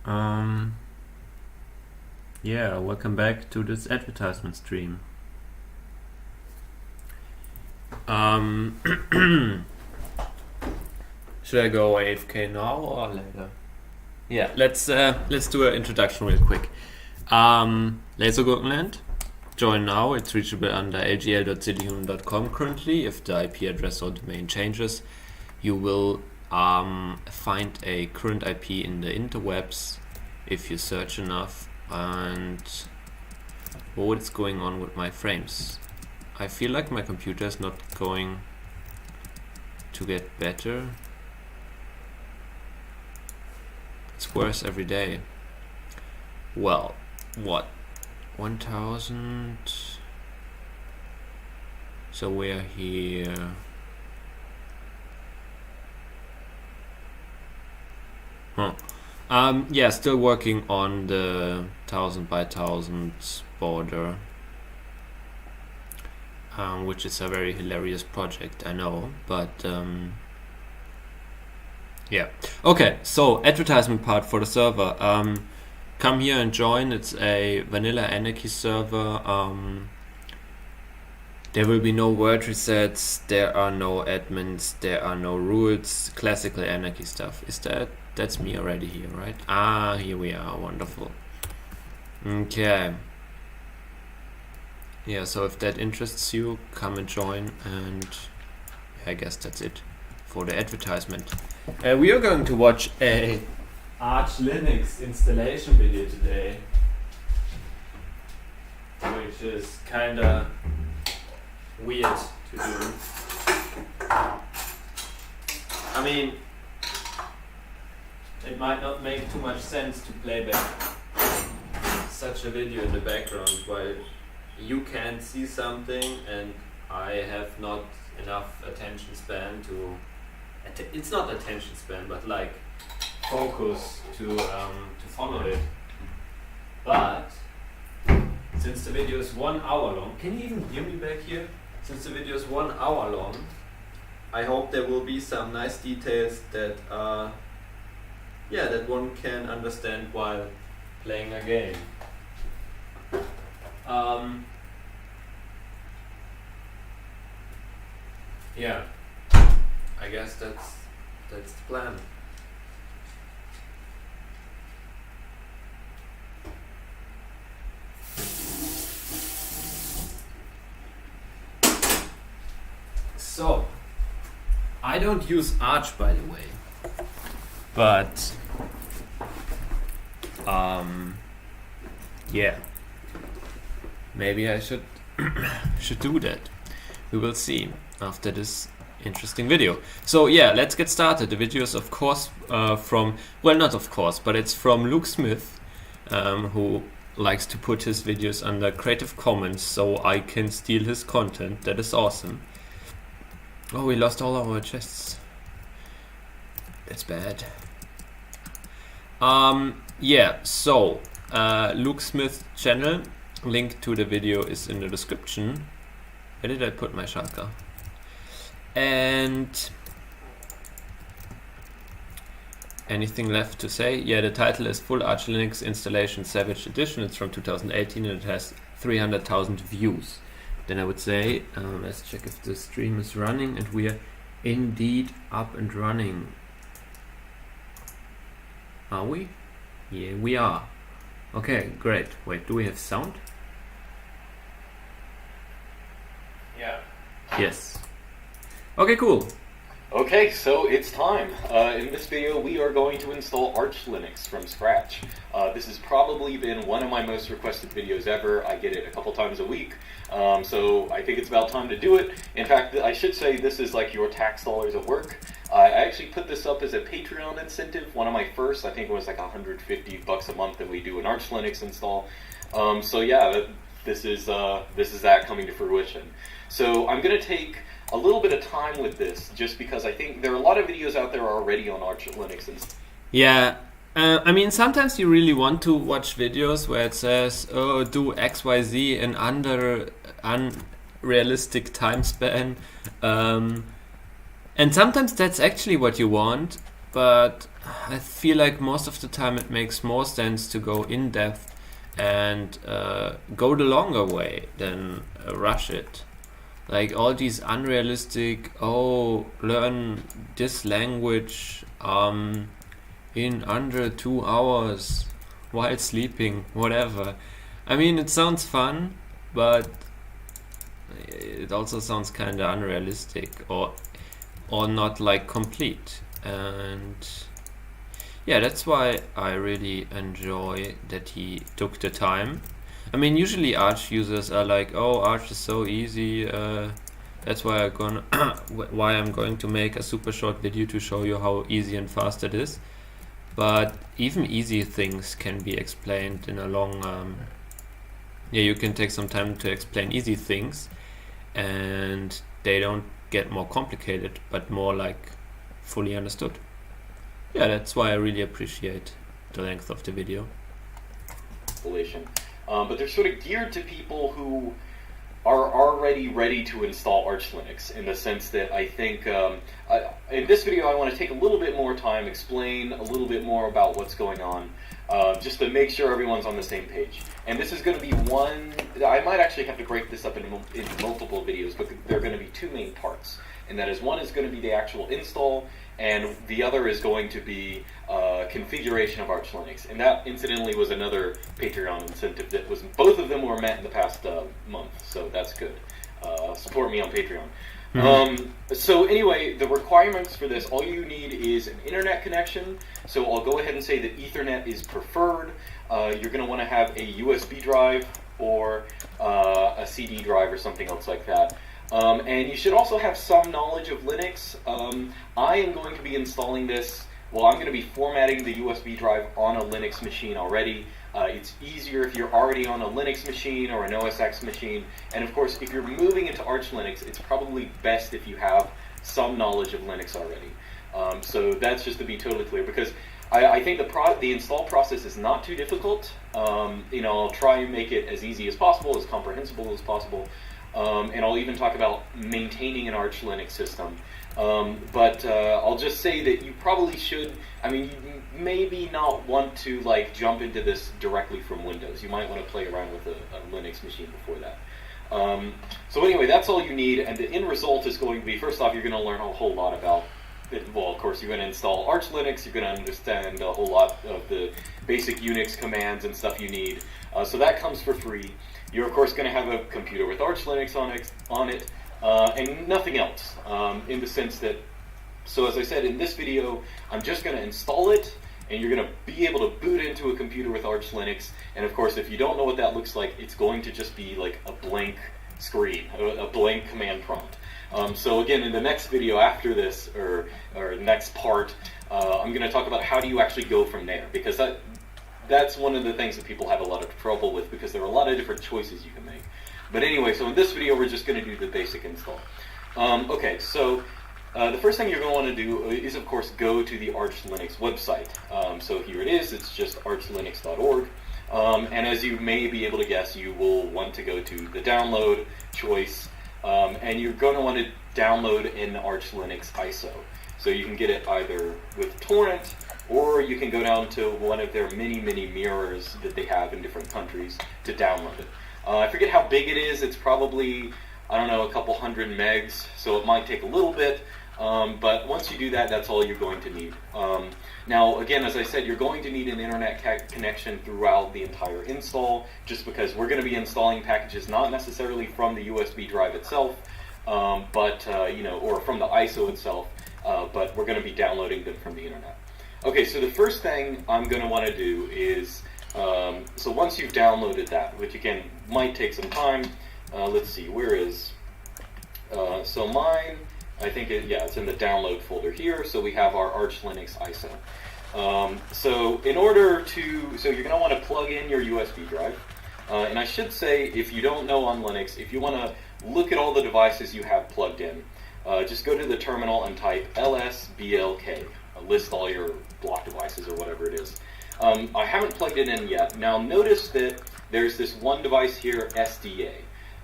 um, yeah, welcome back to this advertisement stream. Should I go AFK now or later? Yeah, let's do an introduction real quick. Lasergurkenland, join now. It's reachable under lgl.cityhuman.com currently. If the IP address or domain changes, you will find a current IP in the interwebs if you search enough. And what's going on with my frames? I feel like my computer is not going to get better. It's worse every day. Well, what? 1000. So we're here. Yeah, still working on the 1000 by 1000 border, which is a very hilarious project, I know, but yeah. Okay, so advertisement part for the server. Come here and join. It's a vanilla anarchy server. There will be no word resets, there are no admins, there are no rules, classical anarchy stuff. That's me already here, right? Ah, here we are, wonderful. Okay. Yeah, so if that interests you, come and join, and I guess that's it for the advertisement. We are going to watch a Arch Linux installation video today, which is kinda weird to do. I mean, it might not make too much sense to play back such a video in the background while you can't see something and I have not enough attention span to it's not attention span, but like focus to follow it. But since the video is 1 hour long, can you even hear me back here? Since the video is 1 hour long, I hope there will be some nice details that that one can understand while playing a game. Yeah, I guess that's the plan. So, I don't use Arch, by the way, but yeah, maybe I should do that. We will see after this interesting video. So yeah, let's get started. The video is of course from, well, not of course, but it's from Luke Smith, who likes to put his videos under Creative Commons so I can steal his content. That is awesome. Oh, we lost all our chests. That's bad. Yeah, so Luke Smith's channel, link to the video is in the description. Where did I put my shotgun? And anything left to say? Yeah, the title is Full Arch Linux Installation Savage Edition. It's from 2018 and it has 300,000 views. Then I would say, let's check if the stream is running, and we are indeed up and running. Are we? Yeah, we are. Okay, great. Wait, do we have sound? Yeah. Yes. Okay, cool. Okay, so it's time. In this video, we are going to install Arch Linux from scratch. This has probably been one of my most requested videos ever. I get it a couple times a week, so I think it's about time to do it. In fact, I should say this is like your tax dollars at work. I actually put this up as a Patreon incentive, one of my first. I think it was like $150 a month that we do an Arch Linux install. So yeah, this is that coming to fruition. So I'm going to take a little bit of time with this, just because I think there are a lot of videos out there already on Arch Linux. Yeah, I mean, sometimes you really want to watch videos where it says, oh, do XYZ in under unrealistic time span. And sometimes that's actually what you want, but I feel like most of the time it makes more sense to go in depth and go the longer way than rush it. Like all these unrealistic, learn this language in under 2 hours while sleeping, whatever. I mean, it sounds fun, but it also sounds kind of unrealistic or not like complete. And yeah, that's why I really enjoy that he took the time. I mean, usually Arch users are like, oh, Arch is so easy, that's why I'm going to make a super short video to show you how easy and fast it is. But even easy things can be explained in a long you can take some time to explain easy things, and they don't get more complicated, but more like fully understood. Yeah, that's why I really appreciate the length of the video. But they're sort of geared to people who are already ready to install Arch Linux, in the sense that I think in this video I want to take a little bit more time, explain a little bit more about what's going on, just to make sure everyone's on the same page. And this is going to be I might actually have to break this up into multiple videos, but there are going to be two main parts. And that is, one is going to be the actual install, and the other is going to be configuration of Arch Linux. And that, incidentally, was another Patreon incentive that was, both of them were met in the past month, so that's good. Support me on Patreon. So anyway, the requirements for this, all you need is an internet connection. So I'll go ahead and say that Ethernet is preferred. You're going to want to have a USB drive or a CD drive or something else like that. And you should also have some knowledge of Linux. I am going to be installing this, I'm going to be formatting the USB drive on a Linux machine already. It's easier if you're already on a Linux machine or an OS X machine. And of course, if you're moving into Arch Linux, it's probably best if you have some knowledge of Linux already. So that's just to be totally clear, because I think the install process is not too difficult. I'll try and make it as easy as possible, as comprehensible as possible. And I'll even talk about maintaining an Arch Linux system. But I'll just say that you probably should, you maybe not want to jump into this directly from Windows. You might want to play around with a Linux machine before that. So anyway, that's all you need, and the end result is going to be, first off, you're going to learn a whole lot about of course, you're going to install Arch Linux, you're going to understand a whole lot of the basic Unix commands and stuff you need. So that comes for free. You're, of course, going to have a computer with Arch Linux on it, and nothing else, in the sense that, so as I said, in this video, I'm just going to install it, and you're going to be able to boot into a computer with Arch Linux. And of course, if you don't know what that looks like, it's going to just be like a blank screen, a blank command prompt. So again, in the next video after this, or next part, I'm going to talk about how do you actually go from there, because that's one of the things that people have a lot of trouble with, because there are a lot of different choices you can make. But anyway, so in this video, we're just going to do the basic install. Okay, so the first thing you're going to want to do is, of course, go to the Arch Linux website. So here it is. It's just archlinux.org. And as you may be able to guess, you will want to go to the download choice. And you're going to want to download an Arch Linux ISO. So you can get it either with torrent, or you can go down to one of their many mirrors that they have in different countries to download it. I forget how big it is. It's probably, I don't know, a couple hundred megs, so it might take a little bit. But once you do that, that's all you're going to need. Now, again, as I said, you're going to need an internet connection throughout the entire install, just because we're going to be installing packages not necessarily from the USB drive itself, but or from the ISO itself, but we're going to be downloading them from the internet. Okay, so the first thing I'm going to want to do is, so once you've downloaded that, which again might take some time, let's see, where is, so mine, I think it's in the download folder here. So we have our Arch Linux ISO. So you're going to want to plug in your USB drive. And I should say, if you don't know on Linux, if you want to look at all the devices you have plugged in, just go to the terminal and type lsblk, list all your block devices or whatever it is. I haven't plugged it in yet. Now notice that there's this one device here, SDA.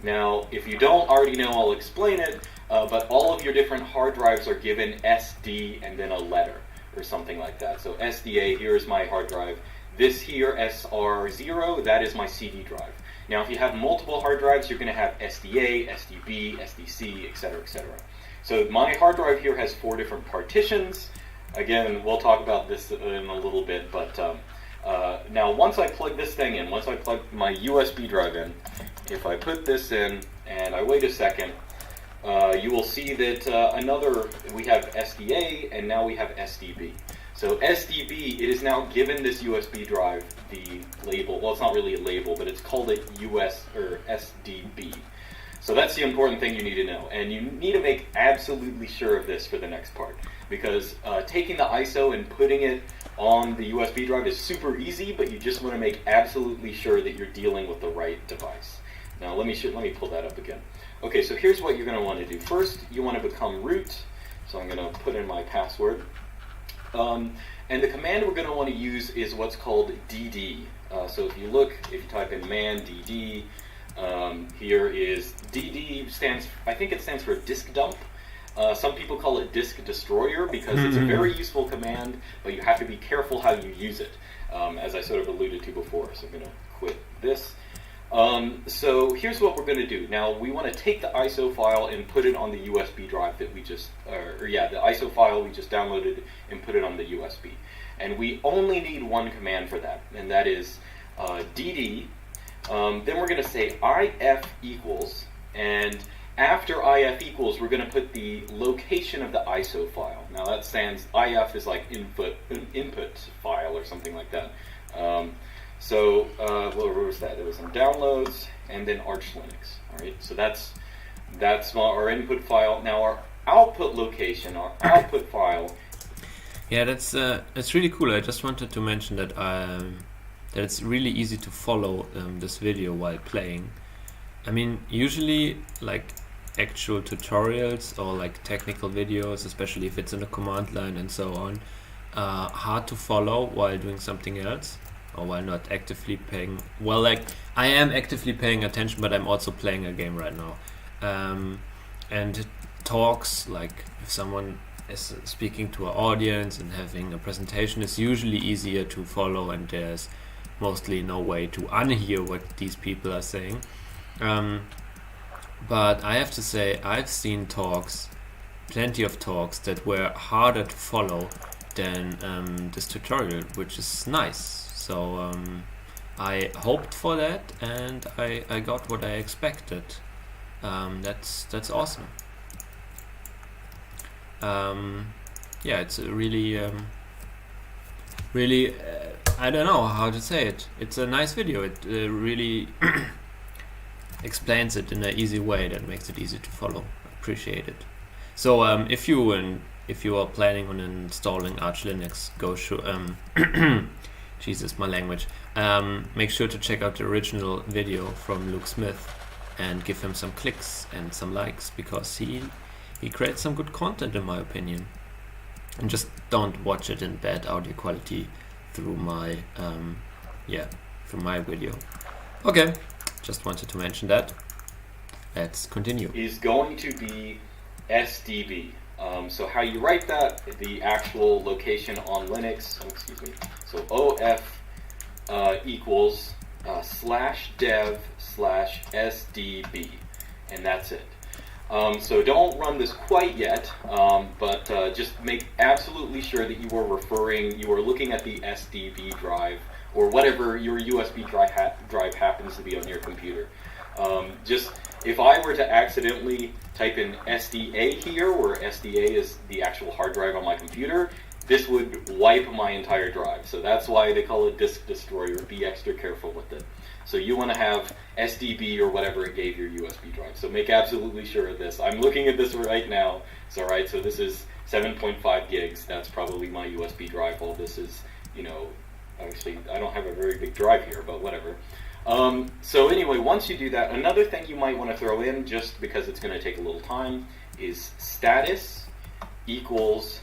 Now, if you don't already know, I'll explain it. But all of your different hard drives are given SD and then a letter. or something like that. So SDA, here's my hard drive. This here, SR0, that is my CD drive. Now, if you have multiple hard drives, you're going to have SDA, SDB, SDC, etc., etc. So my hard drive here has 4 different partitions. Again, we'll talk about this in a little bit, but now once I plug this thing in, once I plug my USB drive in, if I put this in and I wait a second, you will see that we have SDA and now we have SDB. So SDB, it is now given this USB drive the label, well, it's not really a label, but it's called a US or SDB. So that's the important thing you need to know. And you need to make absolutely sure of this for the next part, because taking the ISO and putting it on the USB drive is super easy, but you just want to make absolutely sure that you're dealing with the right device. Now let me pull that up again. Okay, so here's what you're going to want to do. First, you want to become root. So I'm going to put in my password. And the command we're going to want to use is what's called dd. So if you type in man dd, here is dd I think it stands for disk dump. Some people call it disk destroyer because it's a very useful command, but you have to be careful how you use it, as I sort of alluded to before. So I'm going to quit this. So here's what we're going to do. Now we want to take the ISO file and put it on the USB drive that we just, the ISO file we just downloaded and put it on the USB. And we only need one command for that, and that is dd. Then we're going to say if equals, and after if equals, we're going to put the location of the ISO file. Now that stands, if is like an input file or something like that. Where was that? It was in downloads and then Arch Linux. All right, so that's our input file. Now our output location, our output file. Yeah, that's really cool. I just wanted to mention that that it's really easy to follow this video while playing. I mean, usually like actual tutorials or like technical videos, especially if it's in a command line and so on, hard to follow while doing something else. Or while not actively paying, well, like I am actively paying attention, but I'm also playing a game right now. And talks, like if someone is speaking to an audience and having a presentation, is usually easier to follow, and there's mostly no way to unhear what these people are saying. But I have to say, I've seen plenty of talks that were harder to follow than this tutorial, which is nice. So I hoped for that, and I got what I expected. That's awesome. Yeah, it's a really I don't know how to say it. It's a nice video. It really explains it in an easy way that makes it easy to follow. Appreciate it. So if you are planning on installing Arch Linux, go Jesus, my language. Make sure to check out the original video from Luke Smith and give him some clicks and some likes, because he creates some good content in my opinion. And just don't watch it in bad audio quality through my video. Okay, just wanted to mention that. Let's continue. Is going to be SDB. So how you write that, the actual location on Linux, so OF equals /dev/SDB, and that's it. So don't run this quite yet, but just make absolutely sure that you are looking at the SDB drive, or whatever your USB drive happens to be on your computer. If I were to accidentally type in SDA here, where SDA is the actual hard drive on my computer, this would wipe my entire drive. So that's why they call it disk destroyer. Be extra careful with it. So you want to have SDB or whatever it gave your USB drive. So make absolutely sure of this. I'm looking at this right now. So this is 7.5 gigs. That's probably my USB drive. All this is, actually I don't have a very big drive here, but whatever. So anyway, once you do that, another thing you might want to throw in, just because it's going to take a little time, is status equals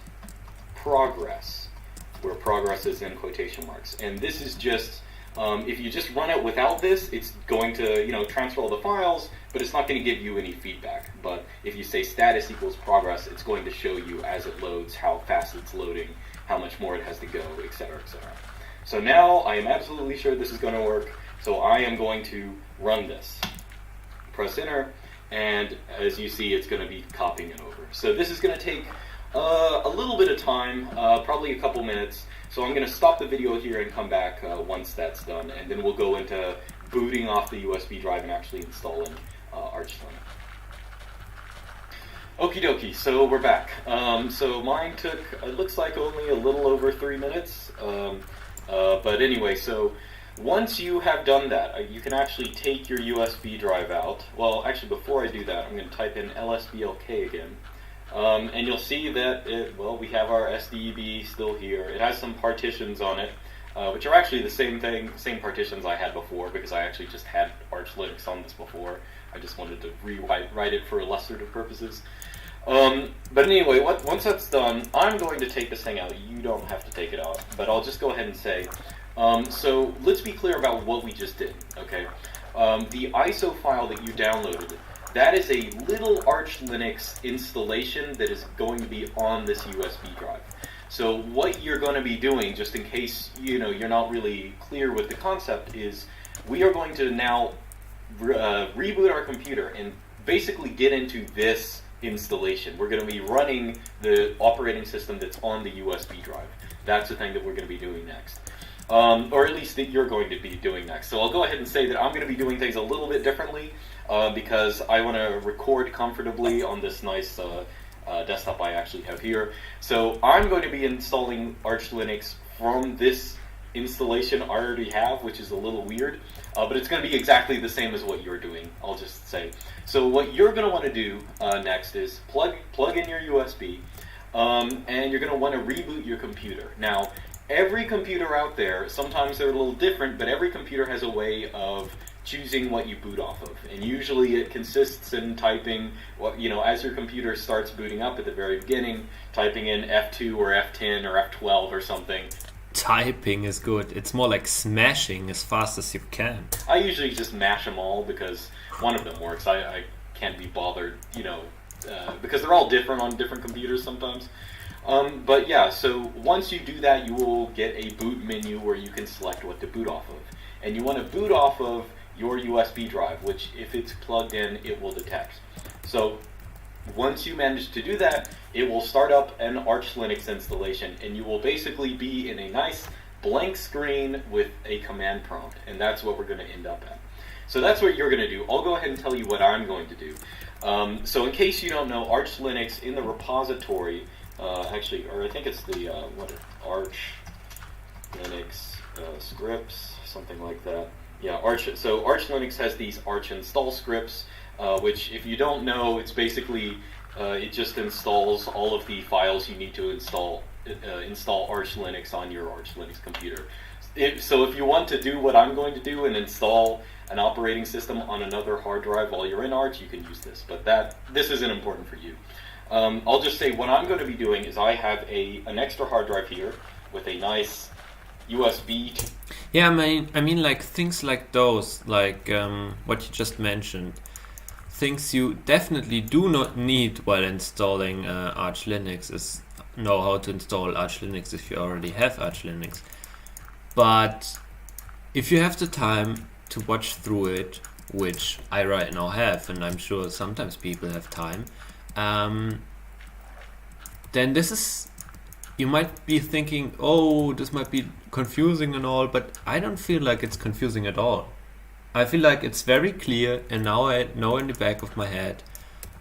progress, where progress is in quotation marks. And this is just If you just run it without this, it's going to transfer all the files, but it's not going to give you any feedback. But if you say status equals progress, it's going to show you as it loads how fast it's loading, how much more it has to go, etc., etc. So now I am absolutely sure this is going to work. So I am going to run this. Press enter, and as you see, it's going to be copying it over. So this is going to take a little bit of time, probably a couple minutes. So I'm going to stop the video here and come back once that's done, and then we'll go into booting off the USB drive and actually installing Arch Linux. Okie dokie, so we're back. So mine took, it looks like, only a little over 3 minutes. But anyway, so once you have done that, you can actually take your USB drive out. Well, actually, before I do that, I'm going to type in lsblk again. And you'll see that, we have our SDEB still here. It has some partitions on it, which are actually the same same partitions I had before, because I actually just had Arch Linux on this before. I just wanted to rewrite it for illustrative purposes. But anyway, once that's done, I'm going to take this thing out. You don't have to take it out, but I'll just go ahead and say, so let's be clear about what we just did, okay? The ISO file that you downloaded, that is a little Arch Linux installation that is going to be on this USB drive. So what you're going to be doing, just in case you're not really clear with the concept, is we are going to now reboot our computer and basically get into this installation. We're going to be running the operating system that's on the USB drive. That's the thing that we're going to be doing next. Or at least that you're going to be doing next. So I'll go ahead and say that I'm going to be doing things a little bit differently because I want to record comfortably on this nice desktop I actually have here. So I'm going to be installing Arch Linux from this installation I already have, which is a little weird, but it's going to be exactly the same as what you're doing, I'll just say. So what you're going to want to do next is plug in your USB, and you're going to want to reboot your computer. Now, every computer out there, sometimes they're a little different, but every computer has a way of choosing what you boot off of. And usually it consists in typing, as your computer starts booting up at the very beginning, typing in F2 or F10 or F12 or something. Typing is good. It's more like smashing as fast as you can. I usually just mash them all because one of them works. I can't be bothered, because they're all different on different computers sometimes. But yeah, so once you do that, you will get a boot menu where you can select what to boot off of. And you want to boot off of your USB drive, which if it's plugged in, it will detect. So once you manage to do that, it will start up an Arch Linux installation, and you will basically be in a nice blank screen with a command prompt, and that's what we're going to end up at. So that's what you're going to do. I'll go ahead and tell you what I'm going to do. So in case you don't know, Arch Linux in the repository, or I think it's the Arch Linux scripts, something like that. Yeah, so Arch Linux has these Arch install scripts, which if you don't know, it's basically, it just installs all of the files you need to install Arch Linux on your Arch Linux computer. So if you want to do what I'm going to do and install an operating system on another hard drive while you're in Arch, you can use this, but this isn't important for you. I'll just say what I'm going to be doing is I have an extra hard drive here with a nice USB. Yeah, I mean like things like those, like what you just mentioned. Things you definitely do not need while installing Arch Linux is know how to install Arch Linux if you already have Arch Linux. But if you have the time to watch through it, which I right now have, and I'm sure sometimes people have time, then this is, you might be thinking, oh, this might be confusing and all, but I don't feel like it's confusing at all. I feel like it's very clear, and now I know in the back of my head,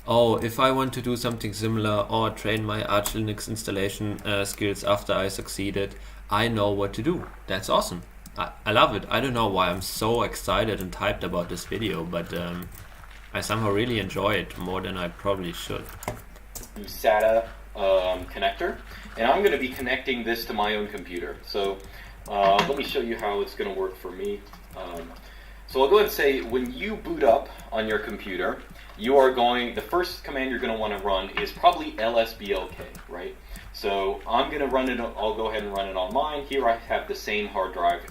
oh, if I want to do something similar or train my Arch Linux installation skills after I succeeded, I know what to do. That's awesome. I love it. I don't know why I'm so excited and hyped about this video, but I somehow really enjoy it more than I probably should. SATA connector, and I'm going to be connecting this to my own computer. So let me show you how it's going to work for me. So I'll go ahead and say, when you boot up on your computer, the first command you're going to want to run is probably lsblk, right? So I'm going to run it, I'll go ahead and run it on mine. Here I have the same hard drive,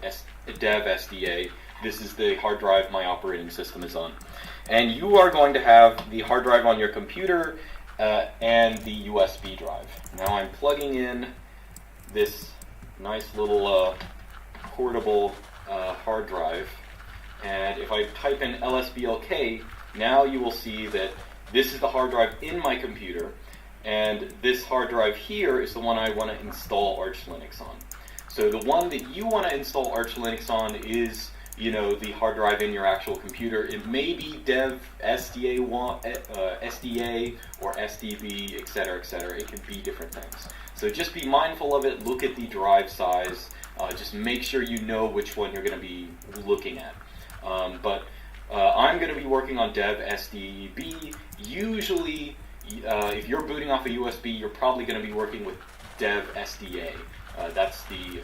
dev SDA. This is the hard drive my operating system is on. And you are going to have the hard drive on your computer and the USB drive. Now I'm plugging in this nice little portable hard drive. And if I type in lsblk, now you will see that this is the hard drive in my computer, and this hard drive here is the one I want to install Arch Linux on. So the one that you want to install Arch Linux on is, the hard drive in your actual computer. It may be dev SDA or SDB, etc., etc. It could be different things. So just be mindful of it. Look at the drive size. Just make sure you know which one you're going to be looking at. But I'm going to be working on dev SDB. Usually, if you're booting off a USB, you're probably going to be working with dev SDA. That's the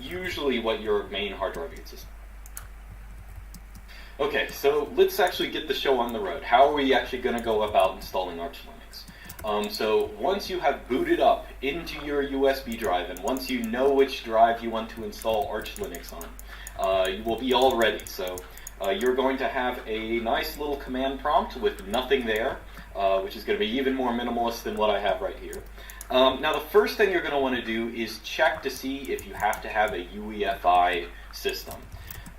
usually what your main hard drive uses. Okay, so let's actually get the show on the road. How are we actually going to go about installing Arch Linux? So once you have booted up into your USB drive, and once you know which drive you want to install Arch Linux on, you will be all ready. So you're going to have a nice little command prompt with nothing there, which is going to be even more minimalist than what I have right here. Now the first thing you're going to want to do is check to see if you have to have a UEFI system.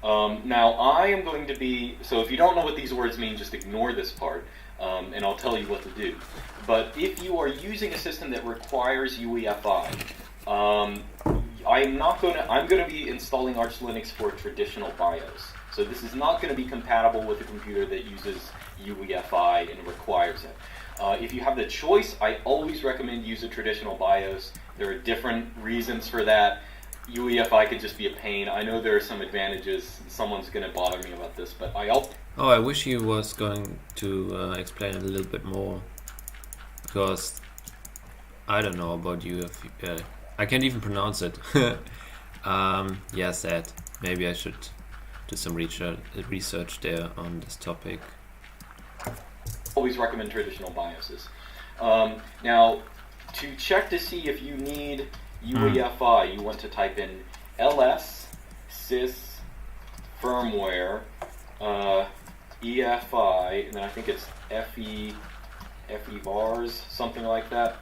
Now I am going to be, so if you don't know what these words mean, just ignore this part, and I'll tell you what to do. But if you are using a system that requires UEFI, I'm going to be installing Arch Linux for traditional BIOS. So this is not going to be compatible with a computer that uses UEFI and requires it. If you have the choice, I always recommend use a traditional BIOS. There are different reasons for that. UEFI could just be a pain. I know there are some advantages. Someone's going to bother me about this, but I wish he was going to explain it a little bit more, because I don't know about UEFI. I can't even pronounce it. Yeah, sad. Maybe I should do some research there on this topic. Always recommend traditional BIOSes. Now, to check to see if you need UEFI, you want to type in ls sys firmware EFI, and then I think it's FE vars, something like that.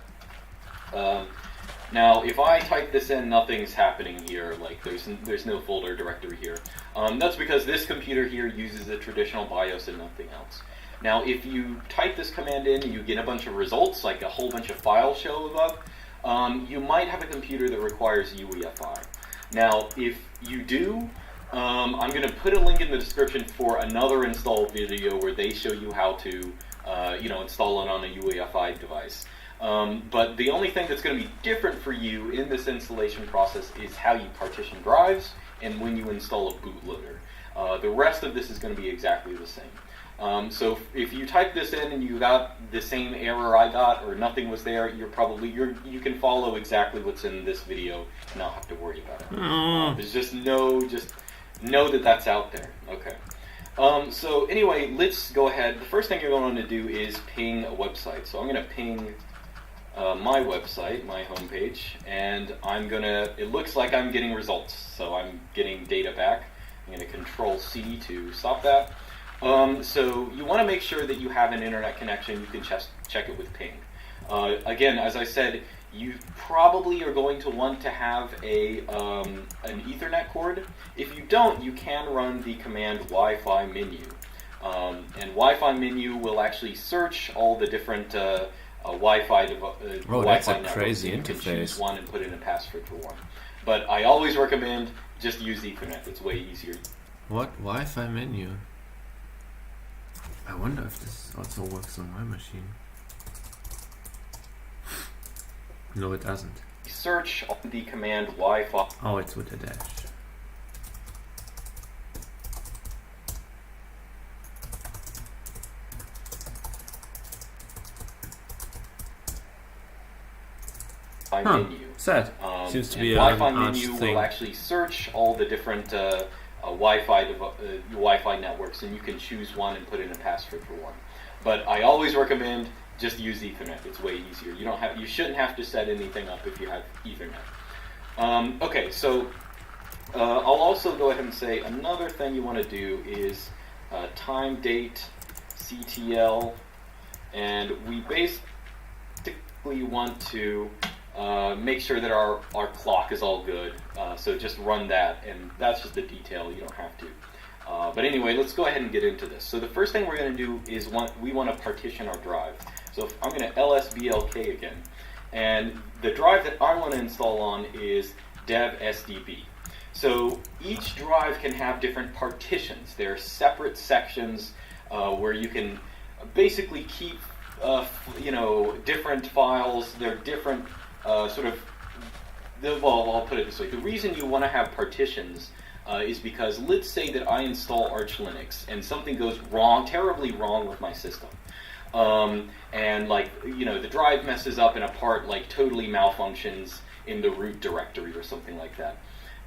Now, if I type this in, nothing's happening here. Like there's no folder directory here. That's because this computer here uses a traditional BIOS and nothing else. Now, if you type this command in, you get a bunch of results, like a whole bunch of files show above. You might have a computer that requires UEFI. Now, if you do, I'm going to put a link in the description for another install video where they show you how to, install it on a UEFI device. But the only thing that's going to be different for you in this installation process is how you partition drives and when you install a bootloader. The rest of this is going to be exactly the same. So if you type this in and you got the same error I got, or nothing was there, you can follow exactly what's in this video and not have to worry about it. There's just know that that's out there. Okay. So anyway, let's go ahead. The first thing you're going to do is ping a website. So I'm going to ping my website, my homepage, and it looks like I'm getting results. So I'm getting data back. I'm going to Control-C to stop that. So you want to make sure that you have an internet connection. You can check it with ping. Again, as I said, you probably are going to want to have an Ethernet cord. If you don't, you can run the command Wi-Fi menu. And Wi-Fi menu will actually search all the different Wi-Fi that's a networks. crazy You can interface. choose one and put in a password for one. But I always recommend just use Ethernet. It's way easier. What? Wi-Fi menu? I wonder if this also works on my machine. No, it doesn't. Search the command Wi-Fi. Oh, it's with a dash. Menu. Sad. Seems to be Wi-Fi an Arch menu thing. will actually search all the different Wi-Fi networks, and you can choose one and put in a password for one. But I always recommend just use Ethernet. It's way easier. You shouldn't have to set anything up if you have Ethernet. Okay, so I'll also go ahead and say another thing you want to do is time date CTL, and we basically want to make sure that our clock is all good. So just run that, and that's just the detail. You don't have to. But anyway, let's go ahead and get into this. So the first thing we're going to do is we want to partition our drive. So I'm going to lsblk again, and the drive that I want to install on is dev SDB. So each drive can have different partitions. They're separate sections where you can basically keep different files. They're different I'll put it this way. The reason you want to have partitions is because let's say that I install Arch Linux and something goes wrong, terribly wrong with my system. And the drive messes up and a part totally malfunctions in the root directory or something like that.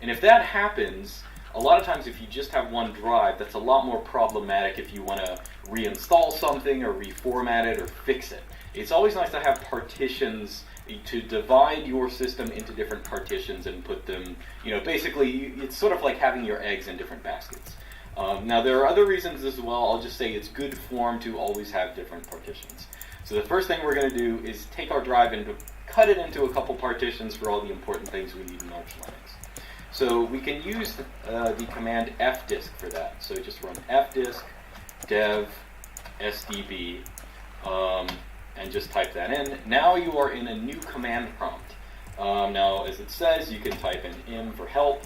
And if that happens, a lot of times if you just have one drive, that's a lot more problematic if you want to reinstall something or reformat it or fix it. It's always nice to have partitions to divide your system into different partitions and put them, basically it's sort of like having your eggs in different baskets. Now there are other reasons as well. I'll just say it's good form to always have different partitions. So the first thing we're going to do is take our drive and cut it into a couple partitions for all the important things we need in Arch Linux. So we can use the command fdisk for that. So just run fdisk dev sdb and just type that in. Now you are in a new command prompt. Now as it says, you can type in im for help,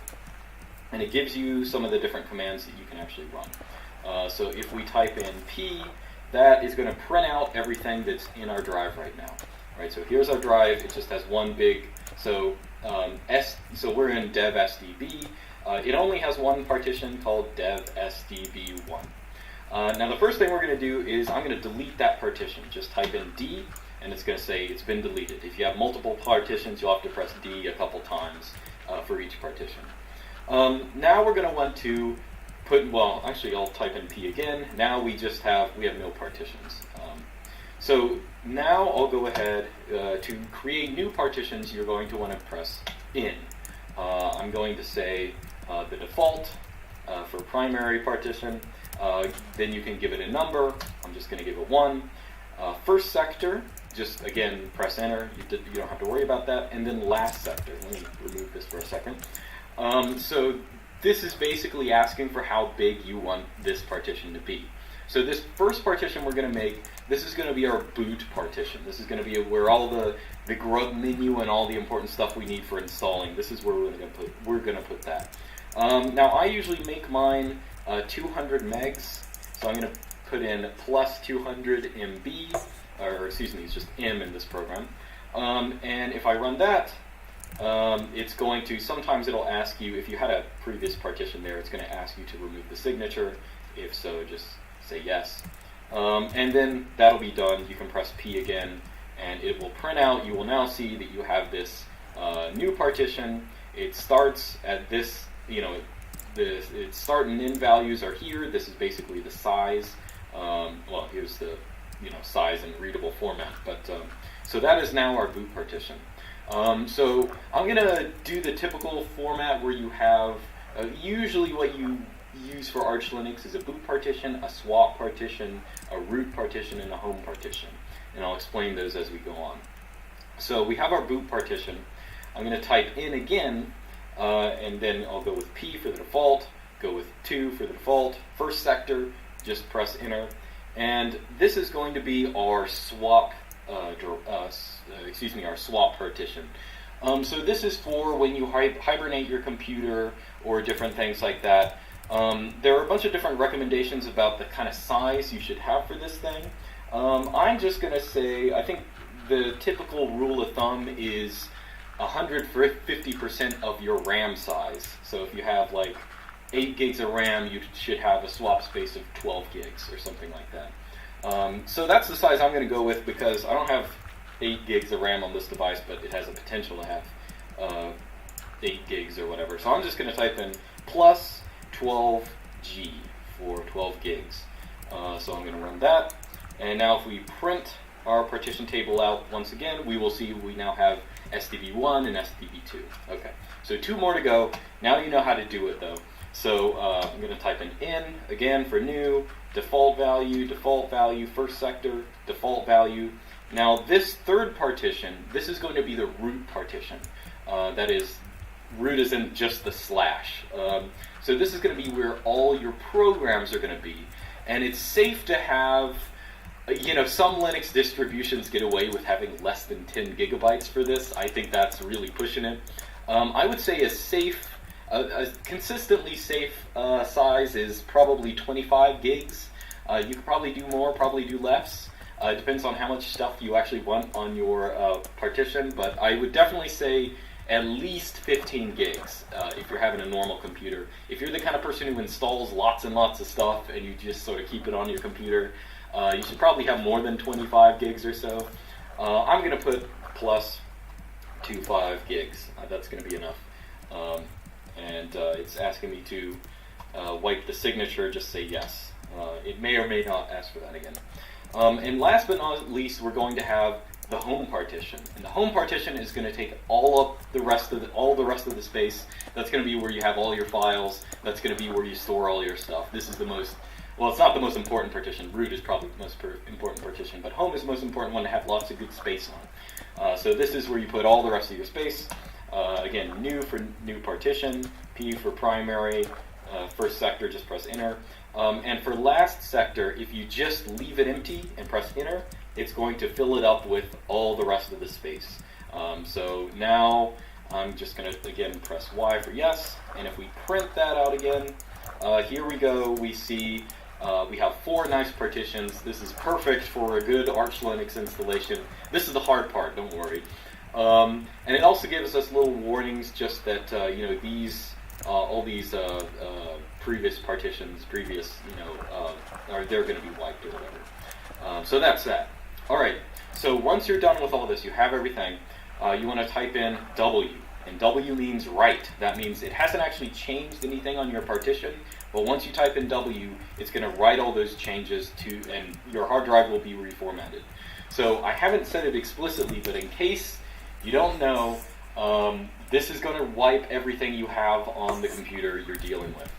and it gives you some of the different commands that you can actually run. So if we type in p, that is going to print out everything that's in our drive right now. Right, so here's our drive. It just has one big, so we're in dev sdb. It only has one partition called dev sdb1. Now the first thing we're going to do is I'm going to delete that partition. Just type in D, and it's going to say it's been deleted. If you have multiple partitions, you'll have to press D a couple times for each partition. Now we're going to want to I'll type in P again. Now we have no partitions. So now I'll go ahead to create new partitions. You're going to want to press in. I'm going to say the default for primary partition. Then you can give it a number. I'm just going to give it 1. First sector, just again press enter. You don't have to worry about that. And then last sector. Let me remove this for a second. So this is basically asking for how big you want this partition to be. So this first partition we're going to make, this is going to be our boot partition. This is going to be where all the grub menu and all the important stuff we need for installing. This is where we're going to put that. Now I usually make mine 200 megs, so I'm going to put in plus 200 MB, or excuse me, it's just M in this program. And if I run that, sometimes it'll ask you, if you had a previous partition there, it's going to ask you to remove the signature. If so, just say yes. And then that'll be done. You can press P again, and it will print out. You will now see that you have this new partition. It starts at this, its start and end values are here. This is basically the size. Here's the size and readable format. But so that is now our boot partition. So I'm going to do the typical format where you have usually what you use for Arch Linux is a boot partition, a swap partition, a root partition, and a home partition. And I'll explain those as we go on. So we have our boot partition. I'm going to type in again, and then I'll go with P for the default, go with 2 for the default, first sector, just press enter. And this is going to be our swap our swap partition. So this is for when you hibernate your computer or different things like that. There are a bunch of different recommendations about the kind of size you should have for this thing. I'm just going to say, I think the typical rule of thumb is 150% of your RAM size. So if you have 8 gigs of RAM, you should have a swap space of 12 gigs or something like that. So that's the size I'm going to go with because I don't have 8 gigs of RAM on this device, but it has a potential to have 8 gigs or whatever. So I'm just going to type in plus 12G for 12 gigs. So I'm going to run that. And now if we print our partition table out once again, we will see we now have SDB1 and SDB2. Okay, so 2 more to go. Now you know how to do it though. So I'm going to type in again for new, default value, first sector, default value. Now this third partition, this is going to be the root partition. That is, root isn't just the slash. So this is going to be where all your programs are going to be. And it's safe to have, some Linux distributions get away with having less than 10 gigabytes for this. I think that's really pushing it. I would say a consistently safe size is probably 25 gigs. You could probably do more, probably do less. It depends on how much stuff you actually want on your partition, but I would definitely say at least 15 gigs if you're having a normal computer. If you're the kind of person who installs lots and lots of stuff and you just sort of keep it on your computer, you should probably have more than 25 gigs or so. I'm going to put plus 25 gigs. That's going to be enough. And it's asking me to wipe the signature, just say yes. It may or may not ask for that again. And last but not least, we're going to have the home partition. And the home partition is going to take all the rest of the space. That's going to be where you have all your files. That's going to be where you store all your stuff. This is the most, well, it's not the most important partition. Root is probably the most important partition, but home is the most important one to have lots of good space on. So this is where you put all the rest of your space. Again, new for new partition, P for primary, first sector, just press enter. And for last sector, if you just leave it empty and press enter, it's going to fill it up with all the rest of the space. So now I'm just going to, again, press Y for yes. And if we print that out again, here we go. We see we have 4 nice partitions. This is perfect for a good Arch Linux installation. This is the hard part, don't worry. And it also gives us little warnings just that, all these previous partitions, they're going to be wiped or whatever. So that's that. All right, so once you're done with all this, you have everything, you want to type in W. And W means write. That means it hasn't actually changed anything on your partition, but once you type in W, it's going to write all those changes and your hard drive will be reformatted. So I haven't said it explicitly, but in case you don't know, this is going to wipe everything you have on the computer you're dealing with.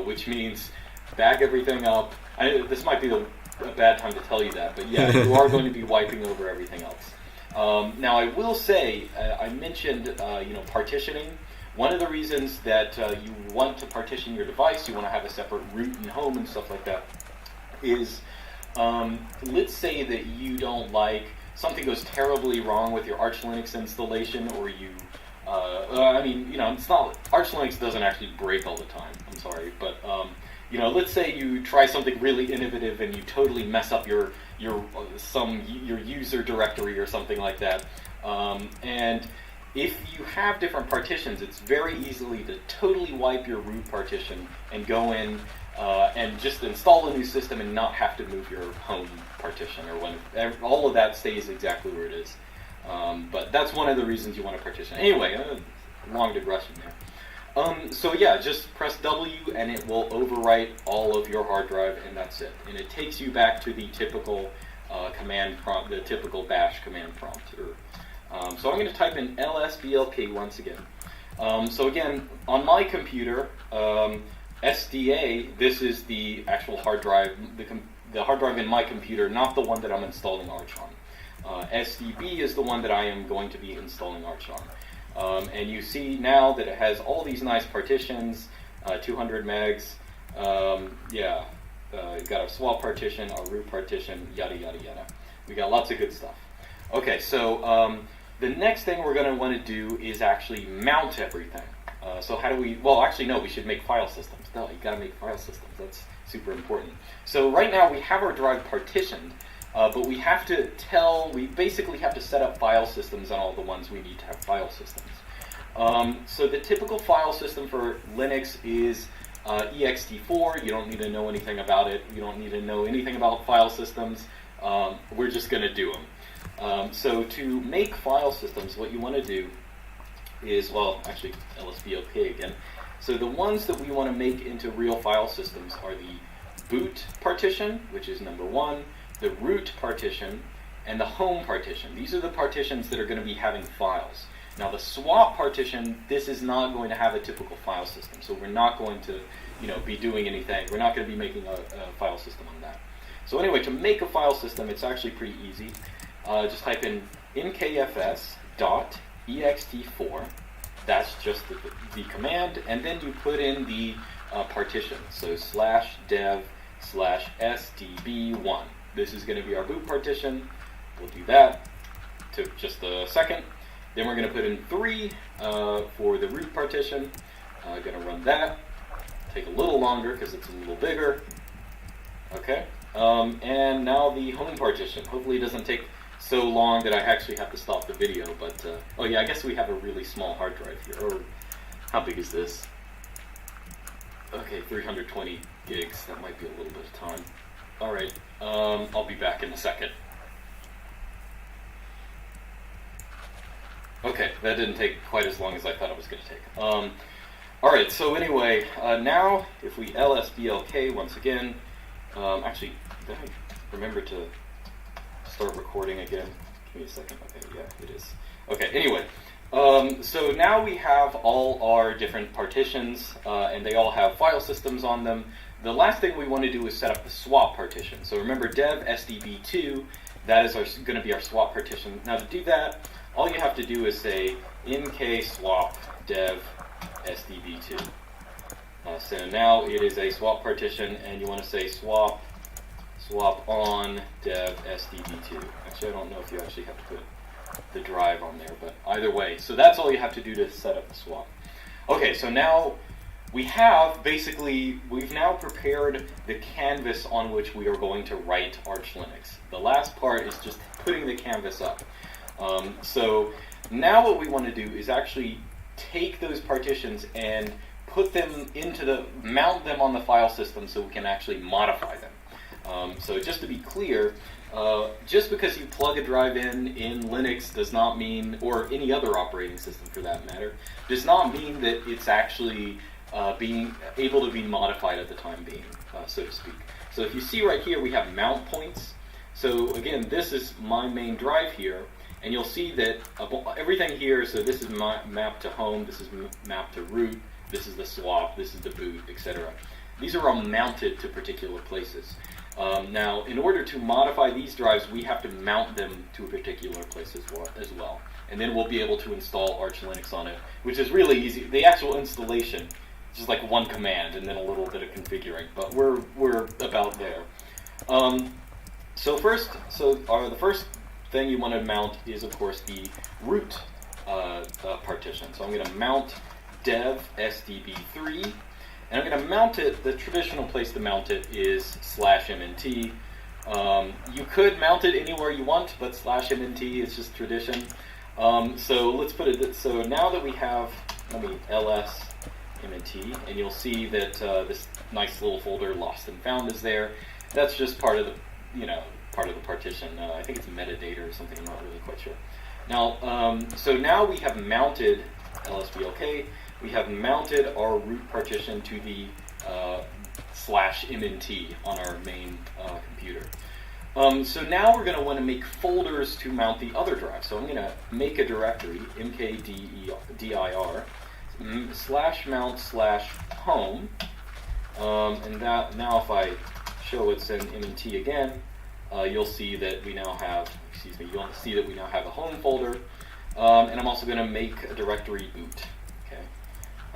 Which means back everything up. This might be a bad time to tell you that, but yeah, you are going to be wiping over everything else. Now, I will say, I mentioned, partitioning. One of the reasons that you want to partition your device, you want to have a separate root and home and stuff like that, is let's say that you don't like, something goes terribly wrong with your Arch Linux installation, or you, it's not, Arch Linux doesn't actually break all the time, I'm sorry, but, let's say you try something really innovative and you totally mess up your user directory or something like that. And if you have different partitions, it's very easily to totally wipe your root partition and go in and just install a new system and not have to move your home partition, or when all of that stays exactly where it is. But that's one of the reasons you want to partition. Anyway, long digression there. So yeah, just press W and it will overwrite all of your hard drive, and that's it. And it takes you back to the typical command prompt, the typical bash command prompt. So I'm going to type in lsblk once again. So again, on my computer, SDA, this is the actual hard drive, the hard drive in my computer, not the one that I'm installing Arch on. SDB is the one that I am going to be installing Arch on. And you see now that it has all these nice partitions, 200 megs, got our swap partition, our root partition, yada, yada, yada. We got lots of good stuff. Okay, so the next thing we're going to want to do is actually mount everything. So how do we, we should make file systems. No, you got to make file systems. That's super important. So right now we have our drive partitioned. But we basically have to set up file systems on all the ones we need to have file systems. So the typical file system for Linux is ext4. You don't need to know anything about it. You don't need to know anything about file systems. We're just going to do them. So to make file systems, what you want to do is, lsblk again. So the ones that we want to make into real file systems are the boot partition, which is number 1, the root partition, and the home partition. These are the partitions that are going to be having files. Now the swap partition, this is not going to have a typical file system, so we're not going to be doing anything. We're not going to be making a file system on that. So anyway, to make a file system, it's actually pretty easy. Just type in nkfs.ext4. That's just the command, and then you put in the partition. So /dev/sdb1. This is going to be our boot partition. We'll do that. Took just a second. Then we're going to put in 3 for the root partition. Going to run that. Take a little longer because it's a little bigger. Okay. And now the home partition. Hopefully it doesn't take so long that I actually have to stop the video. But oh yeah, I guess we have a really small hard drive here. Or how big is this? Okay, 320 gigs. That might be a little bit of time. All right. I'll be back in a second. Okay, that didn't take quite as long as I thought it was going to take. Alright, so anyway, now if we lsblk once again, actually, did I remember to start recording again? Give me a second. Okay, yeah, it is. Okay, anyway, so now we have all our different partitions, and they all have file systems on them. The last thing we want to do is set up the swap partition. So remember dev sdb2, that is going to be our swap partition. Now to do that, all you have to do is say mk swap dev sdb2. So now it is a swap partition, and you want to say swap on dev sdb2. Actually, I don't know if you actually have to put the drive on there, but either way. So that's all you have to do to set up the swap. Okay, so now we've now prepared the canvas on which we are going to write Arch Linux. The last part is just putting the canvas up. So now what we want to do is actually take those partitions and put them mount them on the file system so we can actually modify them. So just to be clear, just because you plug a drive in Linux does not mean, or any other operating system for that matter, does not mean that it's actually being able to be modified at the time being, so to speak. So if you see right here, we have mount points. So again, this is my main drive here, and you'll see that everything here, so this is mapped to home, this is mapped to root, this is the swap, this is the boot, etc. These are all mounted to particular places. Now, in order to modify these drives, we have to mount them to a particular place as well. And then we'll be able to install Arch Linux on it, which is really easy. The actual installation is just like one command and then a little bit of configuring, but we're about there. The first thing you want to mount is, of course, the root partition. So I'm going to mount dev sdb3. And I'm going to mount it, the traditional place to mount it is /mnt. You could mount it anywhere you want, but /mnt is just tradition. So let's put it, so now that we have, ls mnt, and you'll see that this nice little folder lost and found is there. That's just part of the, part of the partition. I think it's metadata or something, I'm not really quite sure. Now, so now we have mounted lsblk. We have mounted our root partition to the /mnt on our main computer. So now we're going to want to make folders to mount the other drive. So I'm going to make a directory, mkdir, /mount/home, and that now if I show it's in mnt again, you'll see that we now have, you'll see that we now have a home folder, and I'm also going to make a directory boot.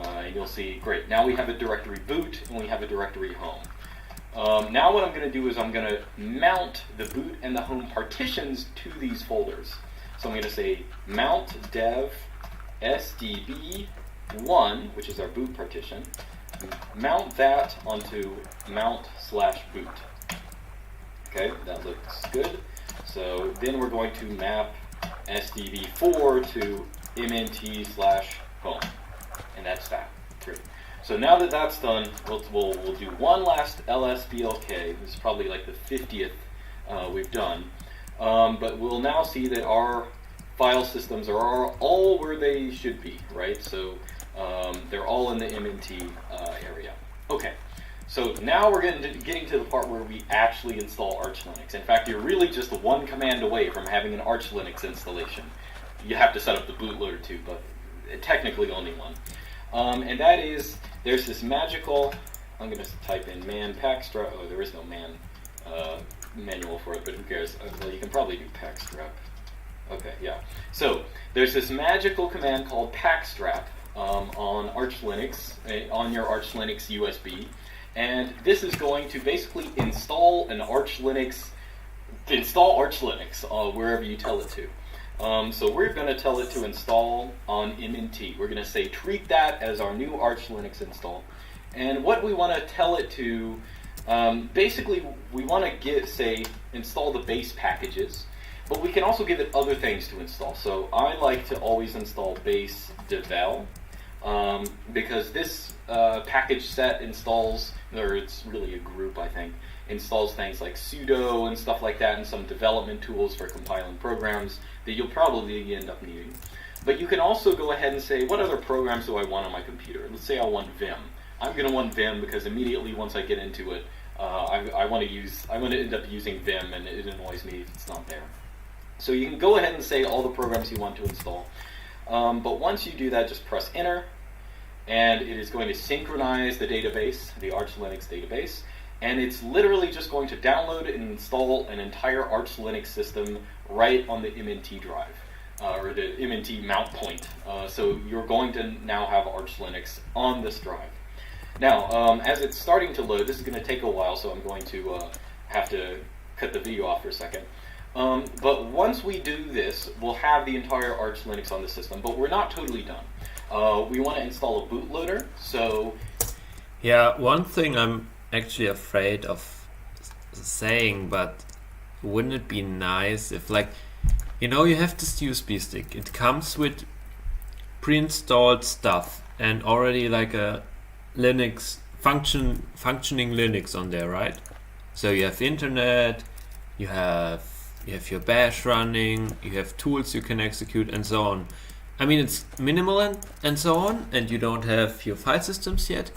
And you'll see, great, now we have a directory boot and we have a directory home. Now what I'm going to do is I'm going to mount the boot and the home partitions to these folders. So I'm going to say mount dev sdb1, which is our boot partition, mount that onto mount/boot. Okay, that looks good. So then we're going to map sdb4 to mnt/home. And that's that. Great. So now that that's done, we'll do one last lsblk. This is probably like the 50th we've done. But we'll now see that our file systems are all where they should be, right? So They're all in the MNT area. Okay, so now we're getting to the part where we actually install Arch Linux. In fact, you're really just one command away from having an Arch Linux installation. You have to set up the bootloader too, but technically only one. And that is, there's this magical, I'm going to type in man packstrap. Oh, there is no man manual for it, but who cares? Well, you can probably do packstrap. Okay, yeah. So there's this magical command called packstrap on Arch Linux, on your Arch Linux USB, and this is going to basically install Arch Linux wherever you tell it to. So we're going to tell it to install on MNT. We're going to say treat that as our new Arch Linux install, and what we want to tell it to, basically we want to say install the base packages. But we can also give it other things to install. So I like to always install base devel, because this package set installs, or it's really a group, I think, installs things like sudo and stuff like that, and some development tools for compiling programs that you'll probably end up needing. But you can also go ahead and say, what other programs do I want on my computer? Let's say I want Vim. I'm going to want Vim because immediately once I get into it, I want to end up using Vim, and it annoys me if it's not there. So you can go ahead and say all the programs you want to install. But once you do that, just press enter, and it is going to synchronize the database, the Arch Linux database, and it's literally just going to download and install an entire Arch Linux system right on the MNT drive, or the MNT mount point. So you're going to now have Arch Linux on this drive. Now, as it's starting to load, this is going to take a while, so I'm going to have to cut the video off for a second. But once we do this, we'll have the entire Arch Linux on the system, but we're not totally done. We want to install a bootloader, so... Yeah, one thing I'm actually afraid of saying, but wouldn't it be nice if, like, you know, you have this USB stick. It comes with pre-installed stuff and already like a Linux, functioning Linux on there, right? So you have internet, you have your bash running, you have tools you can execute, and so on. I mean, it's minimal and so on, and you don't have your file systems yet.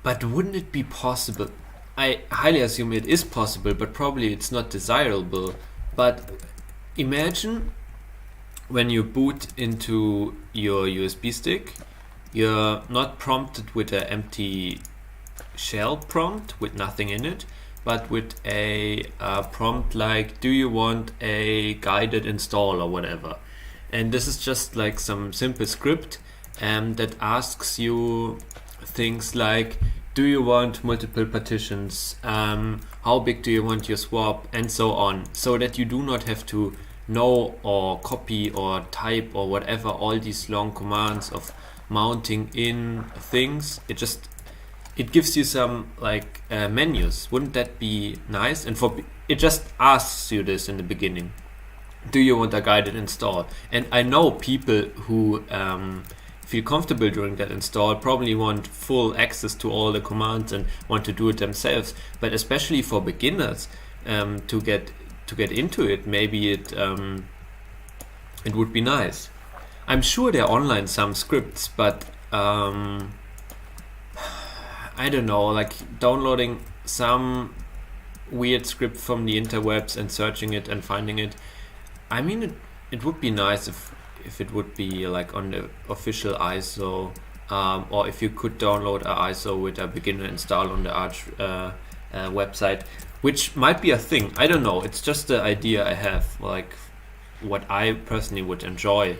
But wouldn't it be possible? I highly assume it is possible, but probably it's not desirable. But imagine when you boot into your USB stick, you're not prompted with an empty shell prompt with nothing in it, but with a prompt like, do you want a guided install or whatever? And this is just like some simple script that asks you things like, do you want multiple partitions? How big do you want your swap? And so on, so that you do not have to know or copy or type or whatever all these long commands of mounting in things. It gives you some like menus. Wouldn't that be nice? And it just asks you this in the beginning. Do you want a guided install? And I know people who feel comfortable during that install probably want full access to all the commands and want to do it themselves. But especially for beginners, to get into it, maybe it would be nice. I'm sure there are online some scripts, but I don't know, like downloading some weird script from the interwebs and searching it and finding it. I mean, it would be nice if it would be like on the official ISO, or if you could download a ISO with a beginner install on the Arch website, which might be a thing. I don't know. It's just the idea I have, like what I personally would enjoy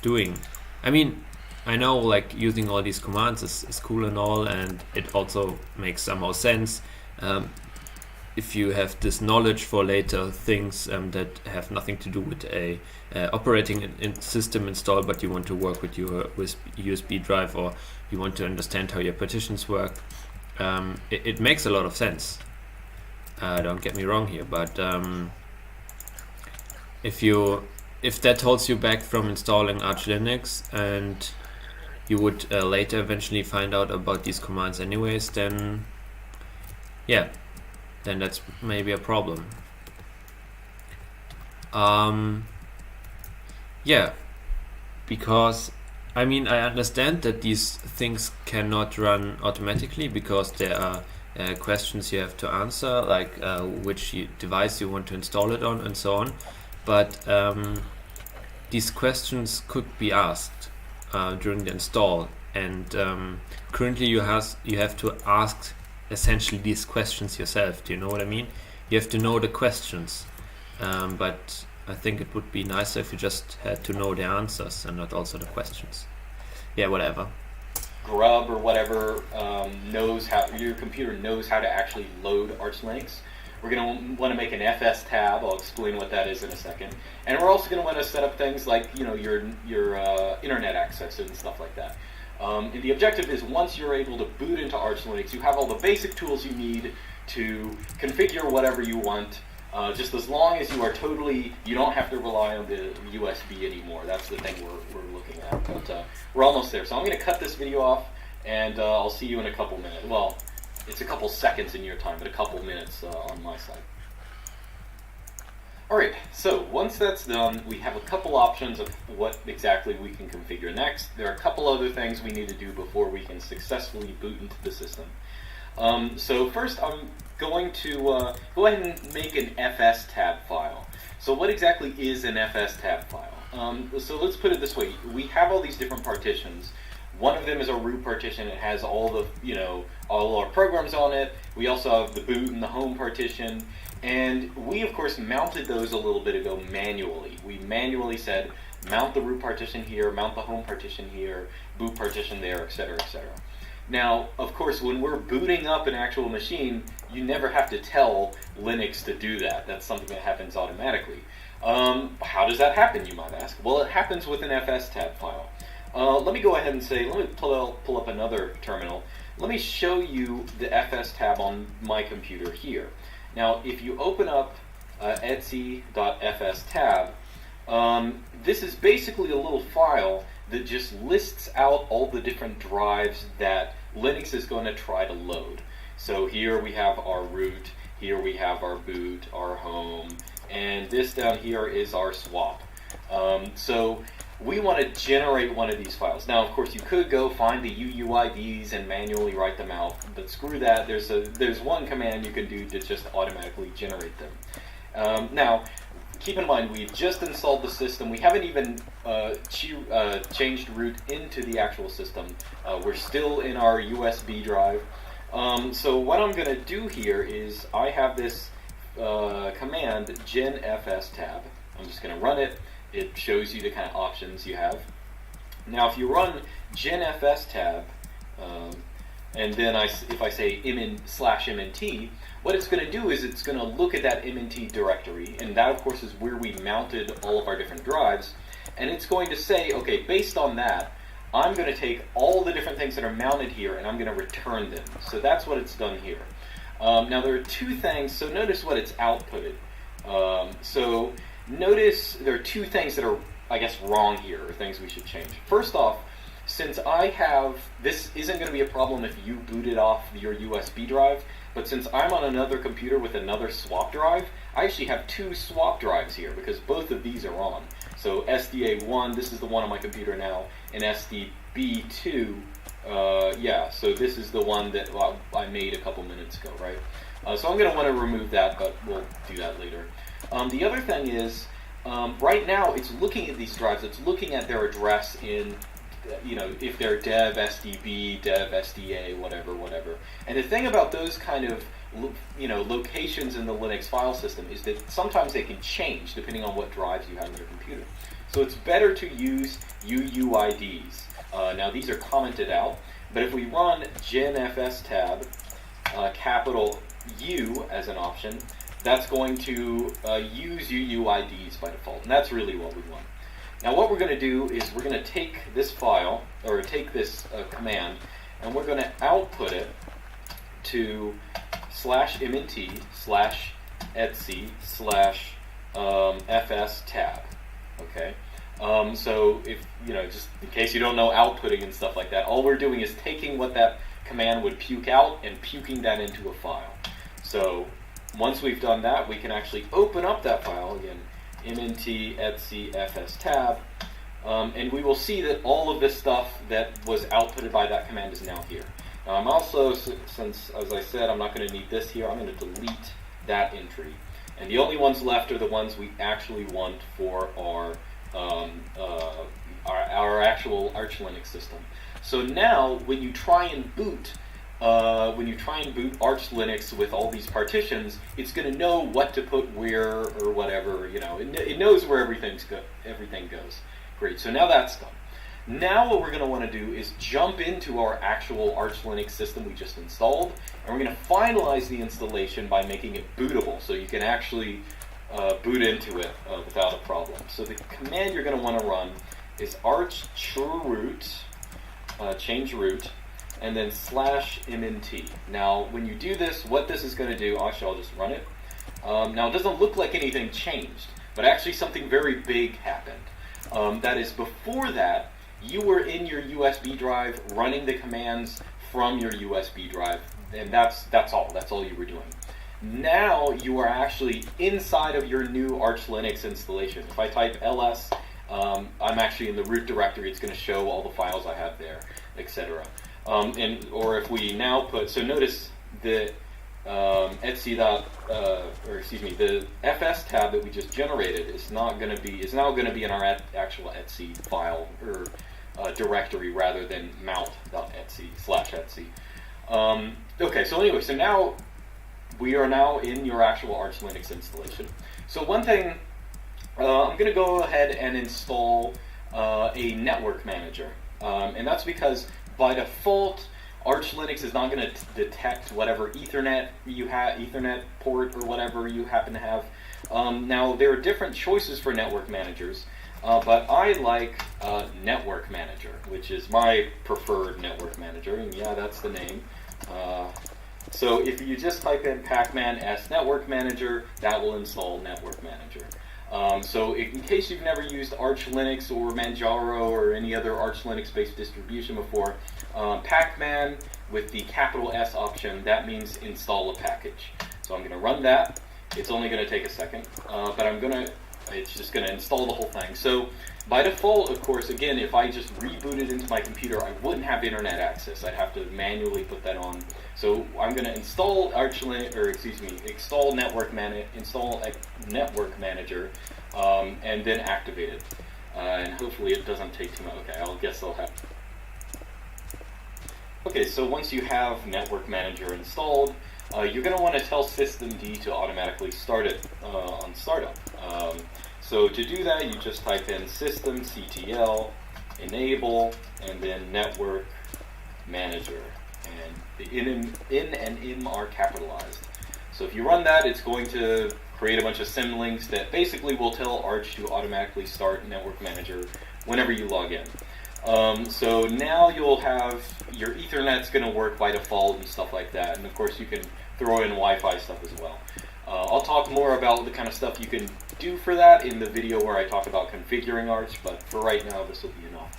doing. I mean, I know like using all these commands is cool and all, and it also makes somehow sense if you have this knowledge for later things that have nothing to do with a operating system install, but you want to work with your USB drive, or you want to understand how your partitions work. It makes a lot of sense. Don't get me wrong here, but if that holds you back from installing Arch Linux, and you would later eventually find out about these commands anyways, then yeah, then that's maybe a problem. Yeah, because I mean, I understand that these things cannot run automatically because there are questions you have to answer, like which device you want to install it on and so on. But these questions could be asked during the install, and currently you have to ask essentially these questions yourself. Do you know what I mean? You have to know the questions, but I think it would be nicer if you just had to know the answers and not also the questions. Yeah, whatever. Grub or whatever knows how, your computer knows how to actually load Arch Linux. We're going to want to make an FS tab. I'll explain what that is in a second. And we're also going to want to set up things like, you know, your internet access and stuff like that. And the objective is once you're able to boot into Arch Linux, you have all the basic tools you need to configure whatever you want. Just as long as you are you don't have to rely on the USB anymore. That's the thing we're looking at. But we're almost there. So I'm going to cut this video off, and I'll see you in a couple minutes. Well, it's a couple seconds in your time, but a couple minutes on my side. Alright, so once that's done, we have a couple options of what exactly we can configure next. There are a couple other things we need to do before we can successfully boot into the system. So first I'm going to go ahead and make an FS tab file. So what exactly is an FS tab file? So let's put it this way. We have all these different partitions. One of them is a root partition. It has all the, all our programs on it. We also have the boot and the home partition. And we, of course, mounted those a little bit ago manually. We manually said, mount the root partition here, mount the home partition here, boot partition there, etc., etc. Now, of course, when we're booting up an actual machine, you never have to tell Linux to do that. That's something that happens automatically. How does that happen, you might ask? Well, it happens with an FS tab file. Let me go ahead and say, let me pull up another terminal. Let me show you the FS tab on my computer here. Now, if you open up etc.fs tab, this is basically a little file that just lists out all the different drives that Linux is going to try to load. So here we have our root, here we have our boot, our home, and this down here is our swap. So we want to generate one of these files. Now, of course, you could go find the UUIDs and manually write them out, but screw that. There's one command you can do to just automatically generate them. Now, keep in mind, we've just installed the system. We haven't even changed root into the actual system. We're still in our USB drive. So what I'm going to do here is I have this command, genfstab. I'm just going to run it. It shows you the kind of options you have. Now, if you run genfstab, and then if I say /mnt, what it's going to do is it's going to look at that mnt directory, and that, of course, is where we mounted all of our different drives, and it's going to say, okay, based on that, I'm going to take all the different things that are mounted here, and I'm going to return them. So that's what it's done here. Now, there are two things, so notice what it's outputted. So notice there are two things that are, I guess, wrong here, or things we should change. First off, since this isn't going to be a problem if you booted off your USB drive, but since I'm on another computer with another swap drive, I actually have two swap drives here because both of these are on. So SDA1, this is the one on my computer now, and SDB2, so this is the one that I made a couple minutes ago, right? So I'm going to want to remove that, but we'll do that later. The other thing is, right now it's looking at these drives, it's looking at their address in, if they're dev SDB, dev SDA, whatever. And the thing about those kind of, locations in the Linux file system is that sometimes they can change depending on what drives you have in your computer. So it's better to use UUIDs. Now these are commented out, but if we run genfstab, capital U as an option, that's going to use UUIDs by default, and that's really what we want. Now what we're going to do is we're going to take this file, or take this command, and we're going to output it to /mnt/etc/fs tab. Okay? So if, just in case you don't know outputting and stuff like that, all we're doing is taking what that command would puke out and puking that into a file. So once we've done that, we can actually open up that file again, mnt etc fs tab, And we will see that all of this stuff that was outputted by that command is now here. Now I'm also, since as I said, I'm not going to need this here, I'm going to delete that entry. And the only ones left are the ones we actually want for our actual Arch Linux system. So now, when you try and boot Arch Linux with all these partitions, it's going to know what to put where or whatever. It knows where everything goes. Great. So now that's done. Now what we're going to want to do is jump into our actual Arch Linux system we just installed, and we're going to finalize the installation by making it bootable, so you can actually boot into it without a problem. So the command you're going to want to run is arch chroot, change root, and then /mnt. Now, when you do this, what this is going to do, actually, I'll just run it. Now, it doesn't look like anything changed, but actually something very big happened. That is, before that, you were in your USB drive running the commands from your USB drive, and that's all you were doing. Now you are actually inside of your new Arch Linux installation. If I type ls, I'm actually in the root directory. It's going to show all the files I have there, etc. Or if we now put, so notice the etc. The fs tab that we just generated is now going to be in our actual etc file or directory rather than mount.etc/etc. Okay, so anyway, so now we are now in your actual Arch Linux installation. So one thing, I'm going to go ahead and install a network manager, and that's because by default Arch Linux is not going to detect whatever Ethernet you have, Ethernet port or whatever you happen to have. Now there are different choices for network managers, but I like Network Manager, which is my preferred network manager, and yeah, that's the name. So if you just type in pacman s network manager, that will install Network Manager. So in case you've never used Arch Linux or Manjaro or any other Arch Linux-based distribution before, pacman with the capital S option, that means install a package. So I'm going to run that. It's only going to take a second, but it's just going to install the whole thing. So by default, of course, again, if I just rebooted into my computer, I wouldn't have internet access. I'd have to manually put that on. So I'm going to install install Network Manager, and then activate it. And hopefully it doesn't take too much. Okay, I guess I'll have. Okay, so once you have Network Manager installed, you're going to want to tell systemd to automatically start it on startup. So to do that, you just type in systemctl enable and then Network Manager, and the in and im are capitalized. So if you run that, it's going to create a bunch of symlinks that basically will tell Arch to automatically start Network Manager whenever you log in. So now you'll have your Ethernet's going to work by default and stuff like that, and of course you can throw in Wi-Fi stuff as well. I'll talk more about the kind of stuff you can do for that in the video where I talk about configuring Arch, but for right now this will be enough.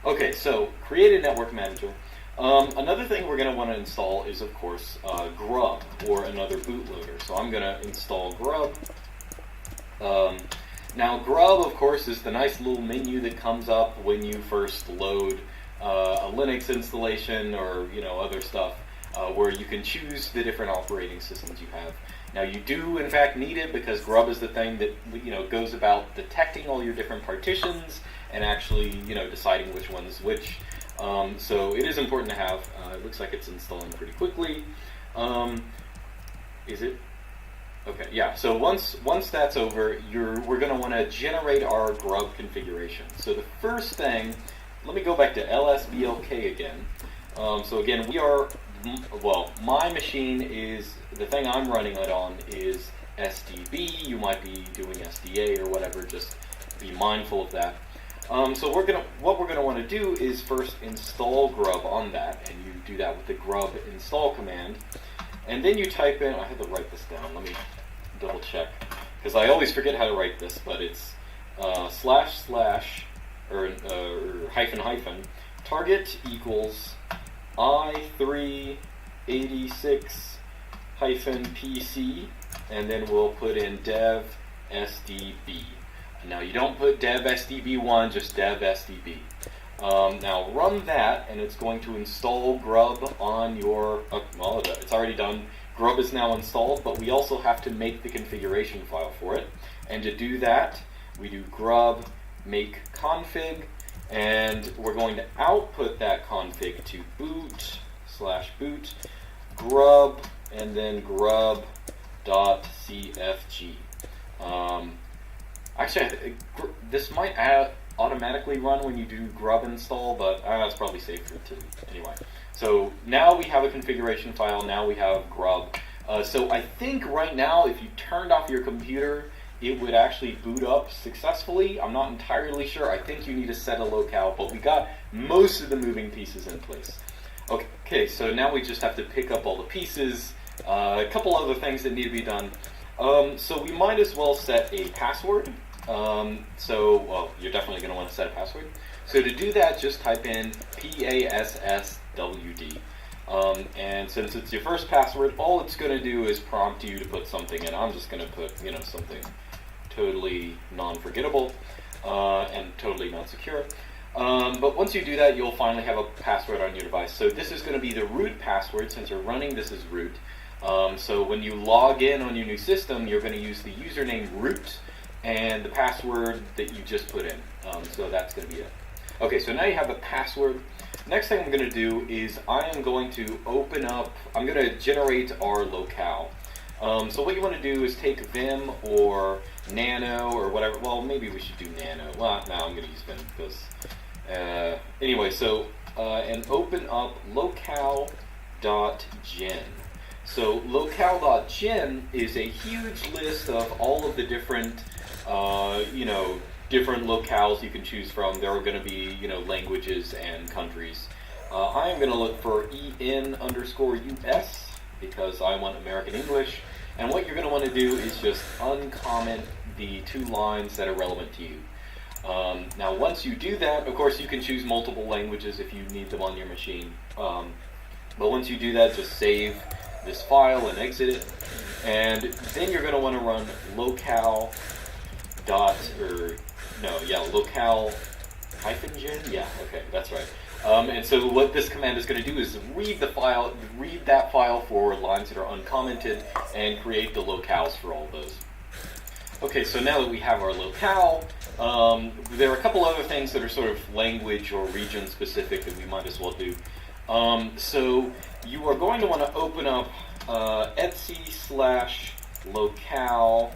Okay, so create a Network Manager. Another thing we're going to want to install is, of course, grub, or another bootloader. So I'm going to install grub. Now grub, of course, is the nice little menu that comes up when you first load a Linux installation or other stuff, where you can choose the different operating systems you have. Now you do in fact need it because grub is the thing that goes about detecting all your different partitions and actually deciding which one is which. So it is important to have. It looks like it's installing pretty quickly. Is it? Okay, yeah. So once that's over, we're going to want to generate our grub configuration. So the first thing, let me go back to lsblk again. So again, my machine is, the thing I'm running it on is SDB. You might be doing SDA or whatever, just be mindful of that. So what we're gonna want to do is first install grub on that, and you do that with the grub install command, and then you type in. I had to write this down. Let me double check because I always forget how to write this, but it's // target equals i386-pc, and then we'll put in dev sdb. Now you don't put dev sdb1, just dev sdb. Now run that, and it's going to install grub on your, well, it's already done. Grub is now installed, but we also have to make the configuration file for it. And to do that, we do grub make config, and we're going to output that config to boot/boot grub, and then grub.cfg. Actually, this might automatically run when you do grub install, but it's probably safer to anyway. So now we have a configuration file, now we have grub. So I think right now if you turned off your computer, it would actually boot up successfully. I'm not entirely sure. I think you need to set a locale, but we got most of the moving pieces in place. Okay, so now we just have to pick up all the pieces. A couple other things that need to be done. So we might as well set a password. Well, you're definitely going to want to set a password. So to do that, just type in PASSWD. And since it's your first password, all it's going to do is prompt you to put something in. I'm just going to put, something totally non-forgettable and totally not secure. But once you do that, you'll finally have a password on your device. So this is going to be the root password. Since you're running this as root. So when you log in on your new system, you're going to use the username root and the password that you just put in. So that's going to be it. Okay, so now you have a password. Next thing I'm going to do is I'm going to generate our locale. So what you want to do is take Vim or Nano or whatever. Well, maybe we should do Nano. Well, no, I'm going to use Vim because... anyway, so and open up locale.gen. So locale.gen is a huge list of all of the different, different locales you can choose from. There are going to be, languages and countries. I am going to look for EN_US because I want American English. And what you're going to want to do is just uncomment the 2 lines that are relevant to you. Now, once you do that, of course, you can choose multiple languages if you need them on your machine. But once you do that, just save this file and exit it. And then you're going to want to run locale -gen? Yeah, okay, that's right. And so what this command is going to do is read that file for lines that are uncommented and create the locales for all those. Okay, so now that we have our locale, there are a couple other things that are sort of language or region specific that we might as well do. So you are going to want to open up etsy/locale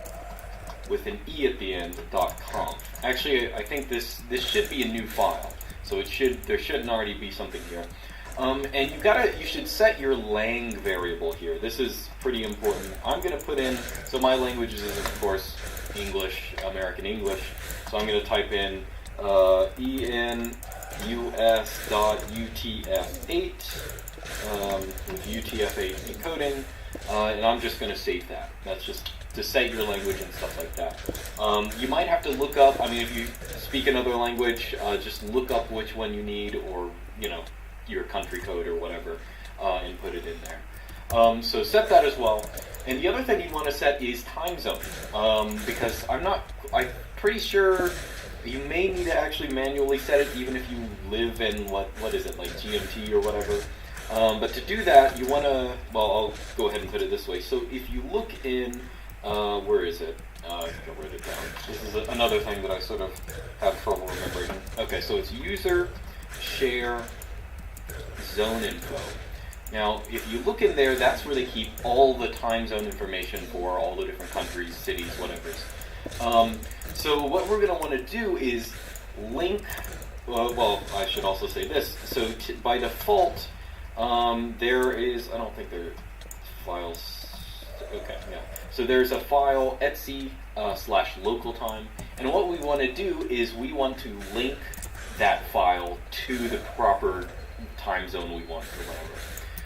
with an E at the end, .conf. Actually, I think this should be a new file, so there shouldn't already be something here. And you should set your lang variable here. This is pretty important. I'm going to put in, so my language is of course English, American English. So I'm going to type in enus.utf8 with UTF-8 encoding, and I'm just going to save that. That's just to set your language and stuff like that. You might have to look up, if you speak another language, just look up which one you need, or, your country code or whatever, and put it in there. So set that as well. And the other thing you want to set is time zone, because I'm pretty sure you may need to actually manually set it, even if you live in, what is it, like GMT or whatever. But to do that, you want to, I'll go ahead and put it this way. So if you look in, where is it? I think I wrote it down. This is another thing that I sort of have trouble remembering. Okay, so it's user, share, zone info. Now, if you look in there, that's where they keep all the time zone information for all the different countries, cities, whatever. So what we're going to want to do is link, I should also say this. So by default, there is, I don't think there are files. Okay, yeah. So there's a file etsy/local time, and what we want to do is we want to link that file to the proper time zone we want or whatever.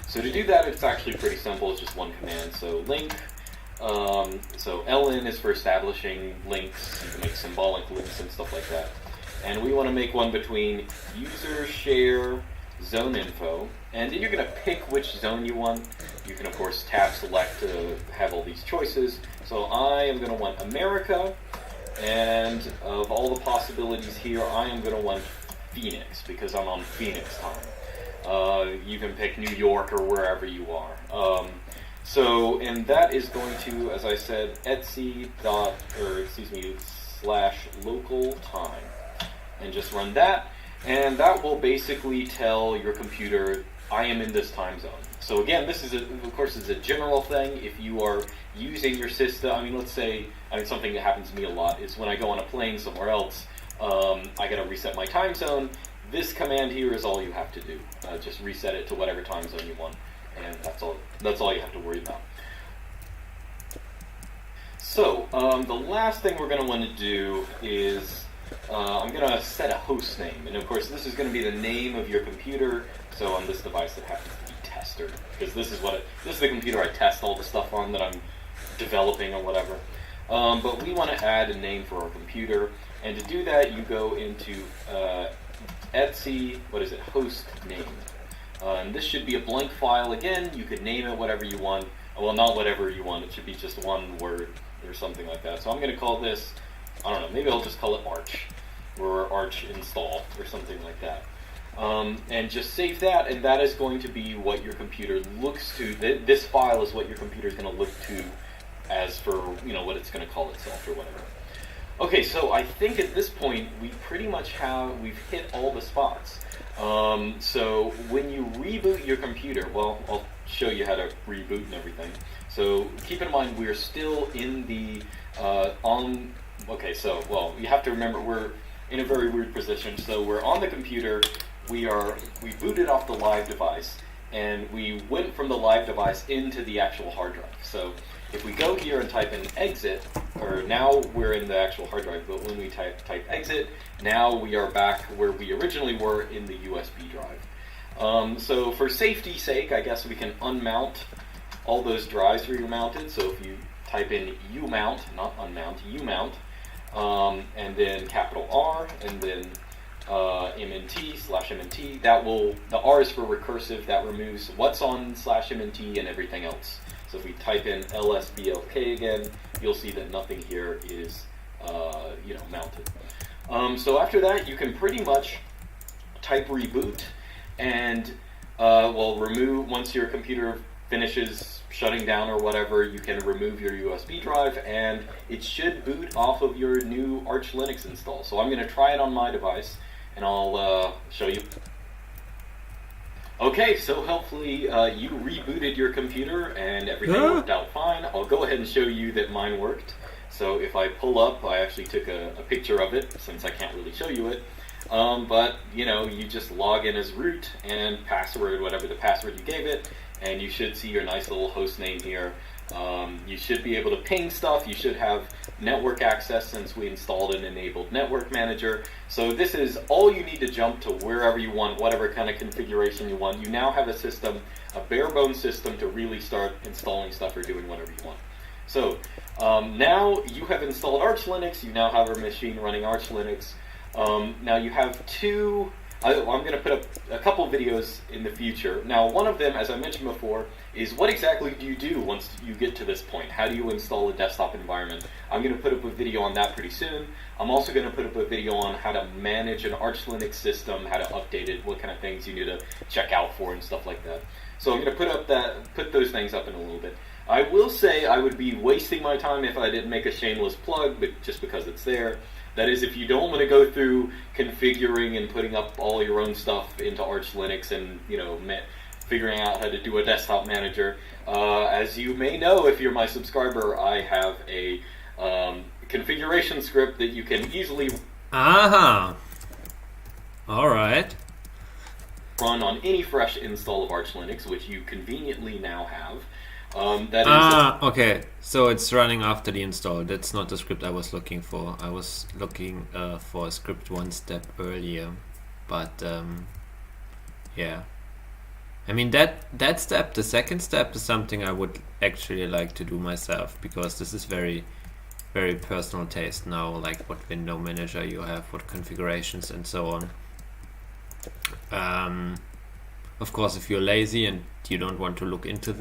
So to do that, it's actually pretty simple. It's just one command. So link. So ln is for establishing links. You can make symbolic links and stuff like that. And we want to make one between user share zone info, and then you're going to pick which zone you want. You can of course tab select to have all these choices. So I am going to want America, And of all the possibilities here, I am going to want Phoenix, because I'm on Phoenix time. You can pick New York or wherever you are. And that is going to, as I said, /local time, and just run that, and that will basically tell your computer, I am in this time zone. So again, this is of course a general thing. If you are using your system, let's say, something that happens to me a lot is when I go on a plane somewhere else, I gotta reset my time zone. This command here is all you have to do. Just reset it to whatever time zone you want, and that's all you have to worry about. So, the last thing we're going to want to do is, I'm going to set a host name. And of course, this is going to be the name of your computer. So on this device, it happens to be tester, because this is the computer I test all the stuff on that I'm developing or whatever. But we want to add a name for our computer. And to do that, you go into host name. And this should be a blank file. Again, you could name it whatever you want. Well, not whatever you want. It should be just one word or something like that. So I'm going to call this, I don't know, maybe I'll just call it Arch, or Arch install, or something like that. And just save that, and that is going to be what your computer looks to. This file is what your computer is going to look to as for, what it's going to call itself or whatever. Okay, so I think at this point we pretty much we've hit all the spots. So when you reboot your computer, well, I'll show you how to reboot and everything. So keep in mind we're still in the you have to remember we're in a very weird position. So we're on the computer, we booted off the live device, and we went from the live device into the actual hard drive. So if we go here and type in exit, or now we're in the actual hard drive, but when we type exit, now we are back where we originally were in the USB drive. So for safety's sake, I guess we can unmount all those drives where you're mounted. So if you type in umount, not unmount, umount, and then capital R, and then mnt/mnt, the R is for recursive, that removes what's on /mnt and everything else. So if we type in lsblk again, you'll see that nothing here is mounted. So after that, you can pretty much type reboot, and remove, once your computer finishes shutting down or whatever, you can remove your USB drive, and it should boot off of your new Arch Linux install. So I'm going to try it on my device, and I'll show you. Okay, so hopefully you rebooted your computer and everything worked out fine. I'll go ahead and show you that mine worked. So if I pull up, I actually took a picture of it, since I can't really show you it. But you just log in as root and password, whatever the password you gave it, and you should see your nice little host name here. You should be able to ping stuff. You should have network access, since we installed and enabled Network Manager. So this is all you need to jump to wherever you want, whatever kind of configuration you want. You now have a system, a bare bones system, to really start installing stuff or doing whatever you want. So now you have installed Arch Linux. You now have a machine running Arch Linux. Now you have two. I'm going to put up a couple videos in the future. Now, one of them, as I mentioned before, is what exactly do you do once you get to this point? How do you install a desktop environment? I'm going to put up a video on that pretty soon. I'm also going to put up a video on how to manage an Arch Linux system, how to update it, what kind of things you need to check out for and stuff like that. So I'm going to put those things up in a little bit. I will say I would be wasting my time if I didn't make a shameless plug, but just because it's there. That is, if you don't want to go through configuring and putting up all your own stuff into Arch Linux and figuring out how to do a desktop manager, as you may know if you're my subscriber, I have a configuration script that you can easily all right, run on any fresh install of Arch Linux, which you conveniently now have. Okay, so it's running after the install. That's not the script I was looking for. I was looking for a script one step earlier, but yeah. I mean, that step, the second step, is something I would actually like to do myself, because this is very, very personal taste now, like what window manager you have, what configurations and so on. Of course, if you're lazy and you don't want to look into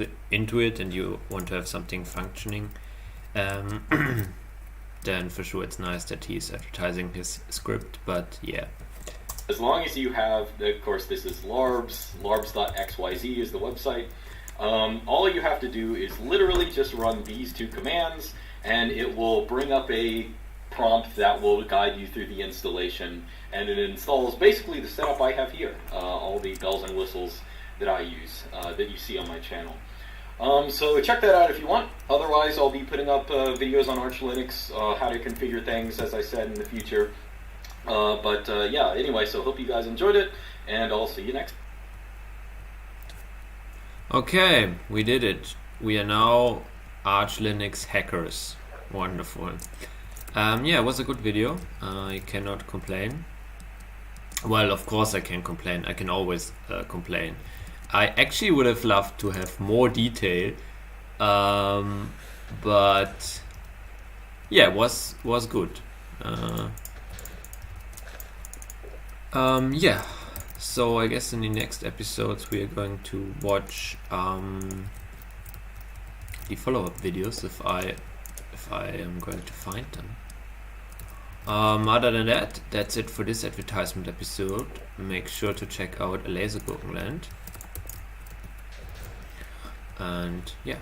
it and you want to have something functioning, then for sure it's nice that he's advertising his script. But yeah. As long as you have, of course, this is Larbs, larbs.xyz is the website. All you have to do is literally just run these two commands, and it will bring up a prompt that will guide you through the installation, and it installs basically the setup I have here, all the bells and whistles that I use, that you see on my channel. So check that out if you want. Otherwise, I'll be putting up videos on Arch Linux, how to configure things, as I said, in the future. Yeah, anyway, so hope you guys enjoyed it, and I'll see you next. Okay, we did it. We are now Arch Linux hackers. Wonderful. Yeah, it was a good video. I cannot complain. Well, of course I can complain. I can always complain. I actually would have loved to have more detail, but yeah, it was good. Yeah, so I guess in the next episodes we are going to watch the follow-up videos if I am going to find them. Other than that, that's it for this advertisement episode. Make sure to check out Lasergurkenland. And yeah.